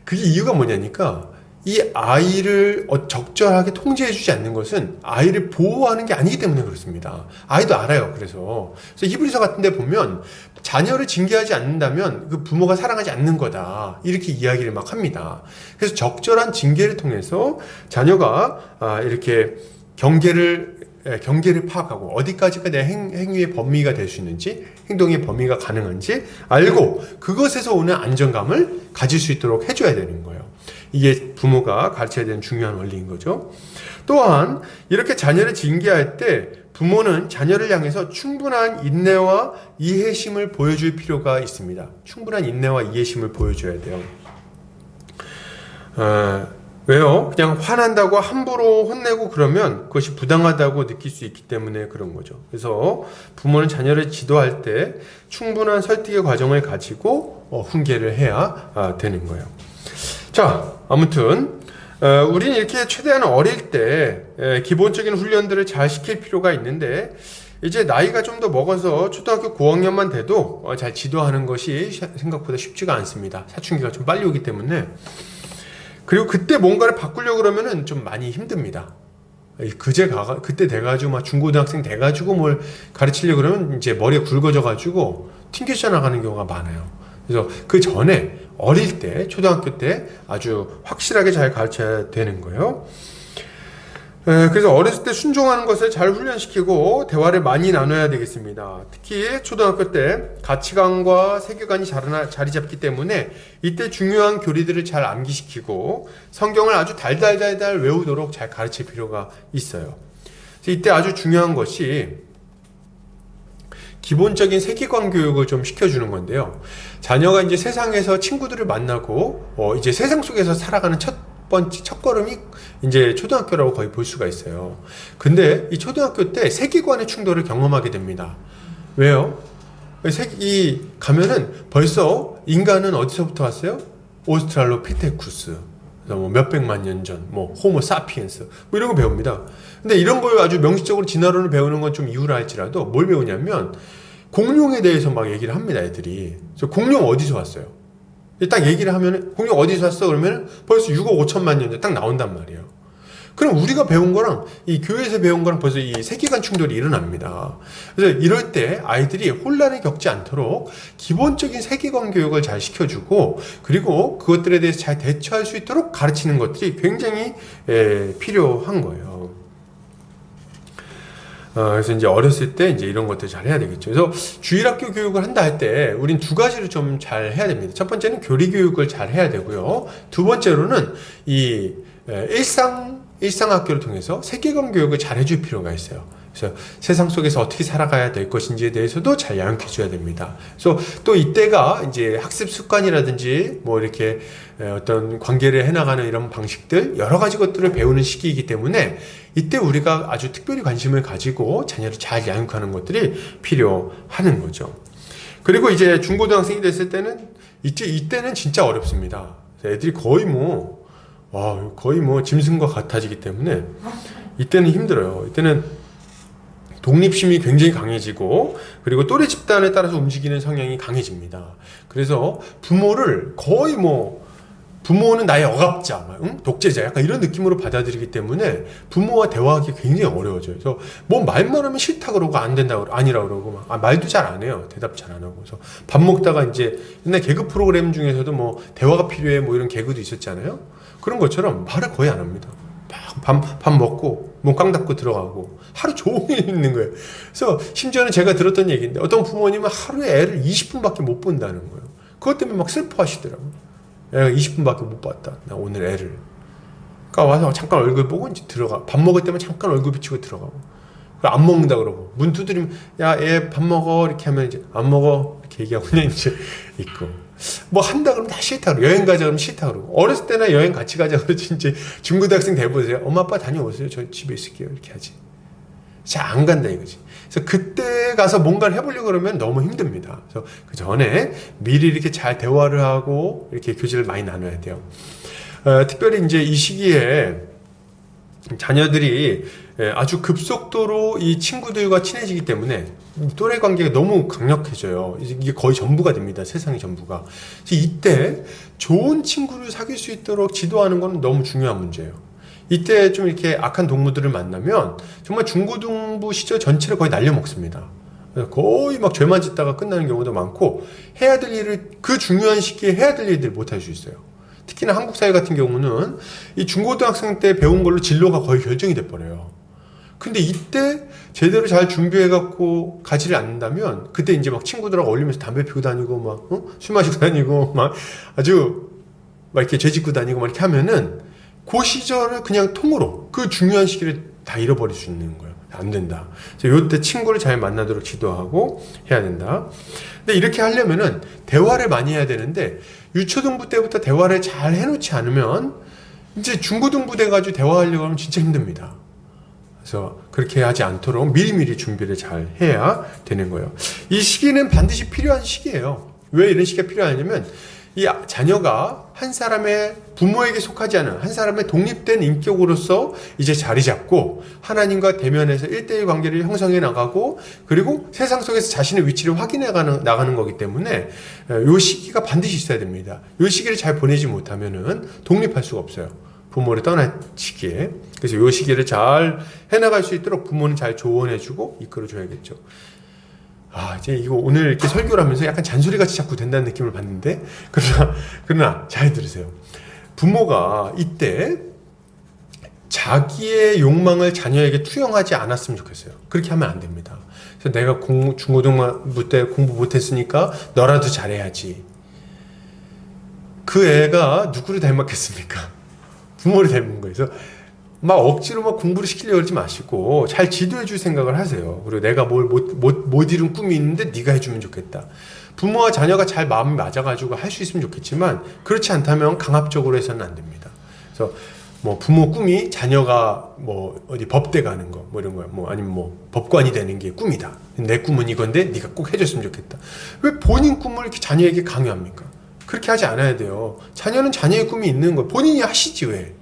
그게 이유가 뭐냐니까, 이 아이를 적절하게 통제해주지 않는 것은 아이를 보호하는 게 아니기 때문에 그렇습니다. 아이도 알아요. 그래서 히브리서 같은 데 보면 자녀를 징계하지 않는다면 그 부모가 사랑하지 않는 거다, 이렇게 이야기를 막 합니다. 그래서 적절한 징계를 통해서 자녀가 이렇게 경계를 파악하고 어디까지가 내 행위의 범위가 될 수 있는지, 행동의 범위가 가능한지 알고 그것에서 오는 안정감을 가질 수 있도록 해줘야 되는 거예요. 이게 부모가 가르쳐야 되는 중요한 원리인 거죠. 또한 이렇게 자녀를 징계할 때 부모는 자녀를 향해서 충분한 인내와 이해심을 보여줄 필요가 있습니다. 충분한 인내와 이해심을 보여줘야 돼요. 왜요? 그냥 화난다고 함부로 혼내고 그러면 그것이 부당하다고 느낄 수 있기 때문에 그런 거죠. 그래서 부모는 자녀를 지도할 때 충분한 설득의 과정을 가지고 훈계를 해야 되는 거예요. 자, 아무튼 우리는 이렇게 최대한 어릴 때 기본적인 훈련들을 잘 시킬 필요가 있는데, 이제 나이가 좀 더 먹어서 초등학교 고학년만 돼도 잘 지도하는 것이 생각보다 쉽지가 않습니다. 사춘기가 좀 빨리 오기 때문에. 그리고 그때 뭔가를 바꾸려고 그러면은 좀 많이 힘듭니다. 그때 돼가지고 막 중고등학생 돼가지고 뭘 가르치려고 그러면 이제 머리가 굵어져가지고 튕겨져 나가는 경우가 많아요. 그래서 그 전에 어릴 때, 초등학교 때 아주 확실하게 잘 가르쳐야 되는 거예요. 그래서 어렸을 때 순종하는 것을 잘 훈련시키고 대화를 많이 나눠야 되겠습니다. 특히 초등학교 때 가치관과 세계관이 자리 잡기 때문에 이때 중요한 교리들을 잘 암기시키고 성경을 아주 달달달달 외우도록 잘 가르칠 필요가 있어요. 그래서 이때 아주 중요한 것이 기본적인 세계관 교육을 좀 시켜주는 건데요. 자녀가 이제 세상에서 친구들을 만나고 이제 세상 속에서 살아가는 첫 걸음이 이제 초등학교라고 거의 볼 수가 있어요. 근데 이 초등학교 때 세계관의 충돌을 경험하게 됩니다. 왜요? 가면은 벌써 인간은 어디서부터 왔어요? 오스트랄로피테쿠스. 뭐 몇백만 년 전, 뭐 호모 사피엔스 뭐 이런 거 배웁니다. 근데 이런 걸 아주 명시적으로 진화론을 배우는 건 좀 이유라 할지라도 뭘 배우냐면 공룡에 대해서 막 얘기를 합니다, 애들이. 그래서 공룡 어디서 왔어요? 딱 얘기를 하면 공룡 어디서 왔어? 그러면 벌써 6억 5천만 년 전 딱 나온단 말이에요. 그럼 우리가 배운 거랑 이 교회에서 배운 거랑 벌써 이 세계관 충돌이 일어납니다. 그래서 이럴 때 아이들이 혼란을 겪지 않도록 기본적인 세계관 교육을 잘 시켜주고 그리고 그것들에 대해서 잘 대처할 수 있도록 가르치는 것들이 굉장히 필요한 거예요. 그래서 이제 어렸을 때 이제 이런 것들 잘 해야 되겠죠. 그래서 주일학교 교육을 한다 할 때 우린 두 가지를 좀 잘 해야 됩니다. 첫 번째는 교리 교육을 잘 해야 되고요. 두 번째로는 이 일상학교를 통해서 세계관 교육을 잘 해줄 필요가 있어요. 그래서 세상 속에서 어떻게 살아가야 될 것인지에 대해서도 잘 양육해 줘야 됩니다. 그래서 또 이때가 이제 학습 습관이라든지 뭐 이렇게 어떤 관계를 해나가는 이런 방식들 여러 가지 것들을 배우는 시기이기 때문에 이때 우리가 아주 특별히 관심을 가지고 자녀를 잘 양육하는 것들이 필요하는 거죠. 그리고 이제 중고등학생이 됐을 때는 이때는 진짜 어렵습니다. 애들이 거의 뭐 짐승과 같아지기 때문에 이때는 힘들어요. 이때는 독립심이 굉장히 강해지고 그리고 또래 집단에 따라서 움직이는 성향이 강해집니다. 그래서 부모를 거의 부모는 나의 억압자, 독재자 약간 이런 느낌으로 받아들이기 때문에 부모와 대화하기 굉장히 어려워져요. 그래서 뭐 말만 하면 싫다 그러고 안 된다 그러고 아니라 그러고 말도 잘 안 해요. 대답 잘 안 하고. 그래서 밥 먹다가 이제 옛날 개그 프로그램 중에서도 뭐 대화가 필요해 뭐 이런 개그도 있었잖아요. 그런 것처럼 말을 거의 안 합니다. 밥 먹고 몸 깡 닫고 들어가고 하루 종일 있는 거예요. 그래서 심지어는 제가 들었던 얘기인데 어떤 부모님은 하루에 애를 20분밖에 못 본다는 거예요. 그것 때문에 막 슬퍼하시더라고요. 애가 20분밖에 못 봤다. 나 오늘 애를. 그러니까 와서 잠깐 얼굴 보고 이제 들어가. 밥 먹을 때만 잠깐 얼굴 비치고 들어가고. 안 먹는다 그러고 문 두드리면 야, 얘 밥 먹어 이렇게 하면 이제 안 먹어 이렇게 얘기하고 그냥 이제 있고. 뭐 한다 그러면 다 싫다 그러고 여행 가자 그러면 싫다 그러고 어렸을 때나 여행 같이 가자 그러지 이제 중고등학생 돼보세요. 엄마 아빠 다녀오세요. 저 집에 있을게요. 이렇게 하지. 잘 안 간다 이거지. 그래서 그때 가서 뭔가를 해보려고 그러면 너무 힘듭니다. 그래서 그 전에 미리 이렇게 잘 대화를 하고 이렇게 교제를 많이 나눠야 돼요. 특별히 이제 이 시기에 자녀들이 아주 급속도로 이 친구들과 친해지기 때문에 또래 관계가 너무 강력해져요. 이게 거의 전부가 됩니다. 세상의 전부가. 그래서 이때 좋은 친구를 사귈 수 있도록 지도하는 건 너무 중요한 문제예요. 이때 좀 이렇게 악한 동무들을 만나면 정말 중고등부 시절 전체를 거의 날려먹습니다. 거의 막 죄만 짓다가 끝나는 경우도 많고 해야 될 일을 그 중요한 시기에 해야 될 일들을 못 할 수 있어요. 특히나 한국 사회 같은 경우는 이 중고등학생 때 배운 걸로 진로가 거의 결정이 돼버려요. 근데 이때 제대로 잘 준비해갖고 가지를 않는다면 그때 이제 막 친구들하고 어울리면서 담배 피우고 다니고 막 술 마시고 다니고 막 아주 막 이렇게 죄 짓고 다니고 막 이렇게 하면은 그 시절을 그냥 통으로 그 중요한 시기를 다 잃어버릴 수 있는 거예요. 안 된다. 그래서 이때 친구를 잘 만나도록 지도하고 해야 된다. 근데 이렇게 하려면은 대화를 많이 해야 되는데 유초등부 때부터 대화를 잘 해놓지 않으면 이제 중고등부 돼가지고 대화하려고 하면 진짜 힘듭니다. 그래서 그렇게 하지 않도록 미리미리 준비를 잘 해야 되는 거예요. 이 시기는 반드시 필요한 시기예요. 왜 이런 시기가 필요하냐면 이 자녀가 한 사람의 부모에게 속하지 않은 한 사람의 독립된 인격으로서 이제 자리 잡고 하나님과 대면해서 1대1 관계를 형성해 나가고 그리고 세상 속에서 자신의 위치를 확인해 나가는 거기 때문에 이 시기가 반드시 있어야 됩니다. 이 시기를 잘 보내지 못하면은 독립할 수가 없어요. 부모를 떠난 시기에. 그래서 이 시기를 잘 해나갈 수 있도록 부모는 잘 조언해주고 이끌어줘야겠죠. 이제 이거 오늘 이렇게 설교를 하면서 약간 잔소리같이 자꾸 된다는 느낌을 받는데, 그러나 잘 들으세요. 부모가 이때 자기의 욕망을 자녀에게 투영하지 않았으면 좋겠어요. 그렇게 하면 안 됩니다. 그래서 내가 중고등부 때 공부 못했으니까 너라도 잘해야지. 그 애가 누구를 닮았겠습니까? 부모를 닮은 거예요. 그래서 막 억지로 막 공부를 시키려고 그러지 마시고 잘 지도해 줄 생각을 하세요. 그리고 내가 뭘 못 이룬 꿈이 있는데 네가 해주면 좋겠다. 부모와 자녀가 잘 마음이 맞아가지고 할 수 있으면 좋겠지만 그렇지 않다면 강압적으로 해서는 안 됩니다. 그래서 뭐 부모 꿈이 자녀가 뭐 어디 법대 가는 거 뭐 이런 거야. 뭐 아니면 뭐 법관이 되는 게 꿈이다. 내 꿈은 이건데 네가 꼭 해줬으면 좋겠다. 왜 본인 꿈을 이렇게 자녀에게 강요합니까? 그렇게 하지 않아야 돼요. 자녀는 자녀의 꿈이 있는 거 본인이 하시지 왜?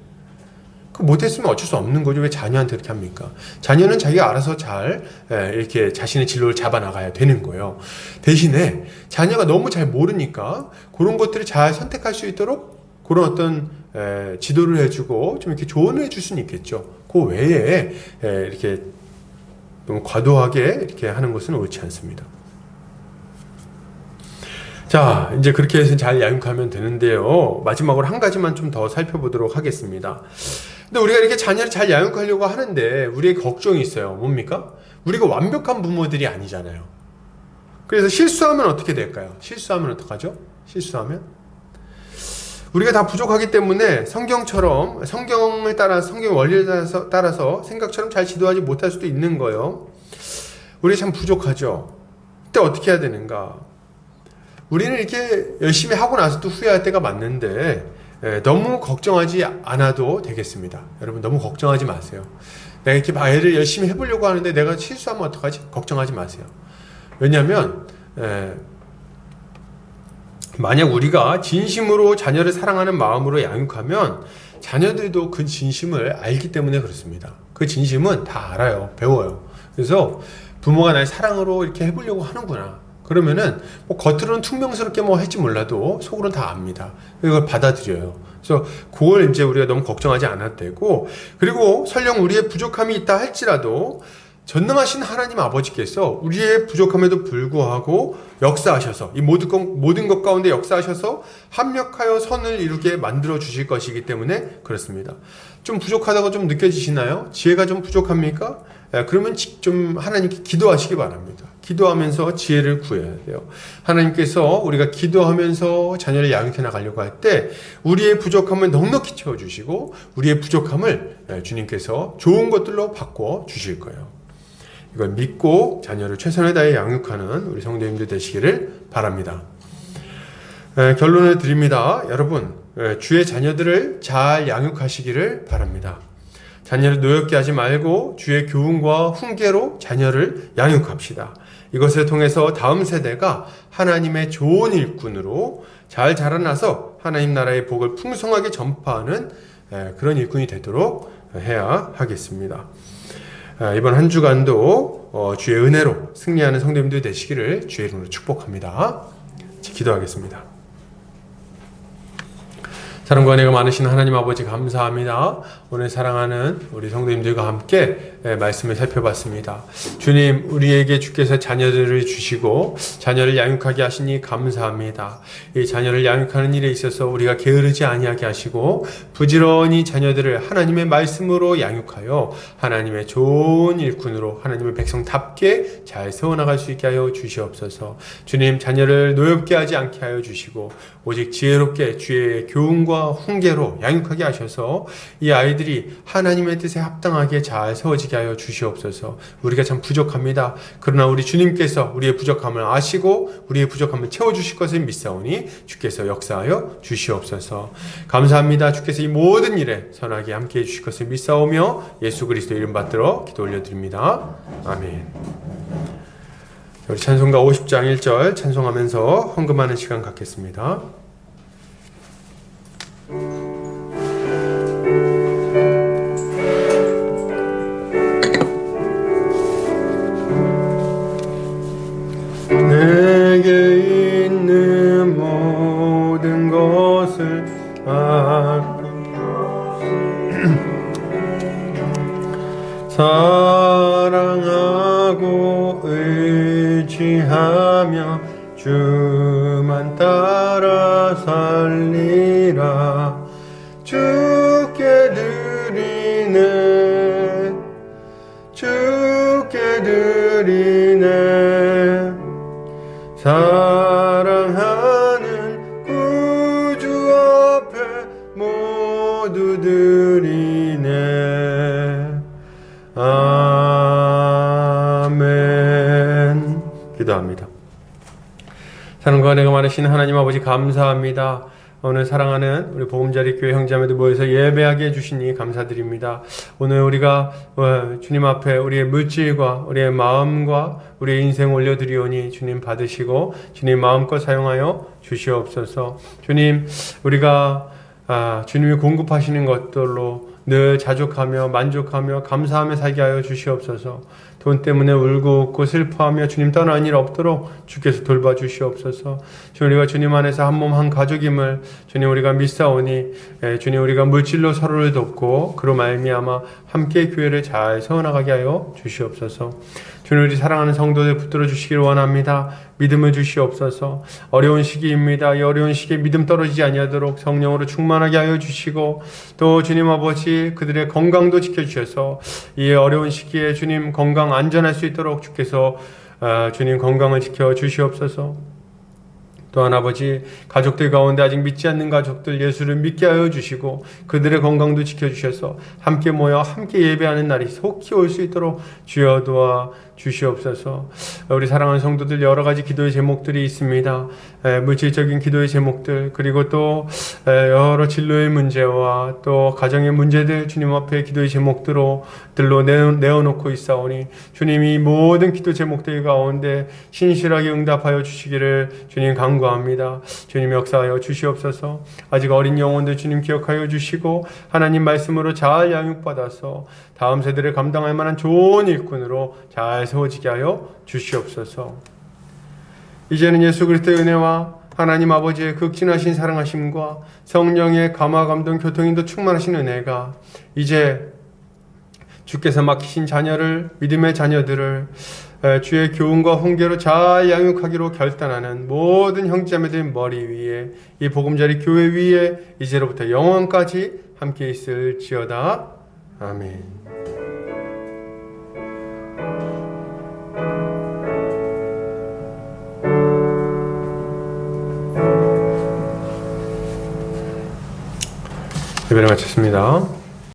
못했으면 어쩔 수 없는 거죠. 왜 자녀한테 그렇게 합니까? 자녀는 자기가 알아서 잘 이렇게 자신의 진로를 잡아 나가야 되는 거예요. 대신에 자녀가 너무 잘 모르니까 그런 것들을 잘 선택할 수 있도록 그런 어떤 지도를 해주고 좀 이렇게 조언을 해줄 수는 있겠죠. 그 외에 이렇게 너무 과도하게 이렇게 하는 것은 옳지 않습니다. 자, 이제 그렇게 해서 잘 양육하면 되는데요. 마지막으로 한 가지만 좀 더 살펴보도록 하겠습니다. 근데 우리가 이렇게 자녀를 잘 양육하려고 하는데 우리의 걱정이 있어요. 뭡니까? 우리가 완벽한 부모들이 아니잖아요. 그래서 실수하면 어떻게 될까요? 실수하면 어떡하죠? 실수하면? 우리가 다 부족하기 때문에 성경처럼 성경을 따라 성경 원리를 따라서 생각처럼 잘 지도하지 못할 수도 있는 거예요. 우리 참 부족하죠. 그때 어떻게 해야 되는가? 우리는 이렇게 열심히 하고 나서도 후회할 때가 많는데 너무 걱정하지 않아도 되겠습니다. 여러분 너무 걱정하지 마세요. 내가 이렇게 애를 열심히 해보려고 하는데 내가 실수하면 어떡하지? 걱정하지 마세요. 왜냐하면 만약 우리가 진심으로 자녀를 사랑하는 마음으로 양육하면 자녀들도 그 진심을 알기 때문에 그렇습니다. 그 진심은 다 알아요. 배워요. 그래서 부모가 날 사랑으로 이렇게 해보려고 하는구나. 그러면은 뭐 겉으로는 퉁명스럽게 뭐 할지 몰라도 속으로는 다 압니다. 이걸 받아들여요. 그래서 그걸 이제 우리가 너무 걱정하지 않아도 되고, 그리고 설령 우리의 부족함이 있다 할지라도 전능하신 하나님 아버지께서 우리의 부족함에도 불구하고 역사하셔서 이 모든 것 가운데 역사하셔서 합력하여 선을 이루게 만들어 주실 것이기 때문에 그렇습니다. 좀 부족하다고 좀 느껴지시나요? 지혜가 좀 부족합니까? 그러면 좀 하나님께 기도하시기 바랍니다. 기도하면서 지혜를 구해야 돼요. 하나님께서 우리가 기도하면서 자녀를 양육해 나가려고 할 때 우리의 부족함을 넉넉히 채워주시고 우리의 부족함을 주님께서 좋은 것들로 바꿔 주실 거예요. 이걸 믿고 자녀를 최선을 다해 양육하는 우리 성도님들 되시기를 바랍니다. 결론을 드립니다. 여러분, 주의 자녀들을 잘 양육하시기를 바랍니다. 자녀를 노엽게 하지 말고 주의 교훈과 훈계로 자녀를 양육합시다. 이것을 통해서 다음 세대가 하나님의 좋은 일꾼으로 잘 자라나서 하나님 나라의 복을 풍성하게 전파하는 그런 일꾼이 되도록 해야 하겠습니다. 이번 한 주간도 주의 은혜로 승리하는 성도님들 되시기를 주의 이름으로 축복합니다. 기도하겠습니다. 사랑과 은혜가 많으신 하나님 아버지 감사합니다. 오늘 사랑하는 우리 성도님들과 함께 말씀을 살펴봤습니다. 주님, 우리에게 주께서 자녀들을 주시고 자녀를 양육하게 하시니 감사합니다. 이 자녀를 양육하는 일에 있어서 우리가 게으르지 아니하게 하시고 부지런히 자녀들을 하나님의 말씀으로 양육하여 하나님의 좋은 일꾼으로 하나님의 백성답게 잘 세워나갈 수 있게 하여 주시옵소서. 주님, 자녀를 노엽게 하지 않게 하여 주시고 오직 지혜롭게 주의 교훈과 훈계로 양육하게 하셔서 이 아이들이 하나님의 뜻에 합당하게 잘 세워지게 하여 주시옵소서. 우리가 참 부족합니다. 그러나 우리 주님께서 우리의 부족함을 아시고 우리의 부족함을 채워주실 것을 믿사오니 주께서 역사하여 주시옵소서. 감사합니다. 주께서 이 모든 일에 선하게 함께해 주실 것을 믿사오며 예수 그리스도 이름 받들어 기도 올려드립니다. 아멘. 우리 찬송가 50장 1절 찬송하면서 헌금하는 시간 갖겠습니다. 내게 있는 모든 것을 사랑하고 의지하며 주만 따라 살리라. 주께 드리네, 주께 드리네. 사랑하는 구주 앞에 모두 드리네. 아멘. 기도합니다. 사랑과 은혜가 많으신 하나님 아버지, 감사합니다. 오늘 사랑하는 우리 보금자리 교회 형제자매들 모여서 예배하게 해주시니 감사드립니다. 오늘 우리가 주님 앞에 우리의 물질과 우리의 마음과 우리의 인생 올려드리오니 주님 받으시고 주님 마음껏 사용하여 주시옵소서. 주님, 우리가 주님이 공급하시는 것들로 늘 자족하며 만족하며 감사하며 살게 하여 주시옵소서. 돈 때문에 울고 웃고 슬퍼하며 주님 떠난 일 없도록 주께서 돌봐 주시옵소서. 주님, 우리가 주님 안에서 한 몸 한 가족임을 주님 우리가 믿사오니 주님, 우리가 물질로 서로를 돕고 그로 말미암아 함께 교회를 잘 세워나가게 하여 주시옵소서. 주님, 우리 사랑하는 성도들 붙들어 주시기를 원합니다. 믿음을 주시옵소서. 어려운 시기입니다. 이 어려운 시기에 믿음 떨어지지 아니하도록 성령으로 충만하게 하여 주시고, 또 주님 아버지 그들의 건강도 지켜주셔서 이 어려운 시기에 주님 건강 안전할 수 있도록 주께서 주님 건강을 지켜 주시옵소서. 또한 아버지, 가족들 가운데 아직 믿지 않는 가족들 예수를 믿게 하여 주시고 그들의 건강도 지켜주셔서 함께 모여 함께 예배하는 날이 속히 올 수 있도록 주여 도와 주시옵소서. 우리 사랑하는 성도들 여러 가지 기도의 제목들이 있습니다. 물질적인 기도의 제목들, 그리고 또 여러 진로의 문제와 또 가정의 문제들 주님 앞에 기도의 제목들로 내어놓고 있사오니 주님이 모든 기도 제목들 가운데 신실하게 응답하여 주시기를 주님 간구합니다. 주님 역사하여 주시옵소서. 아직 어린 영혼들 주님 기억하여 주시고 하나님 말씀으로 잘 양육받아서 다음 세대를 감당할 만한 좋은 일꾼으로 잘 세워지게 하여 주시옵소서. 이제는 예수 그리스도의 은혜와 하나님 아버지의 극진하신 사랑하심과 성령의 감화 감동 교통인도 충만하신 은혜가 이제 주께서 맡기신 자녀를, 믿음의 자녀들을 주의 교훈과 훈계로 잘 양육하기로 결단하는 모든 형제자매들 머리 위에, 이 보금자리 교회 위에 이제로부터 영원까지 함께 있을지어다. 아멘. 예배를 마쳤습니다.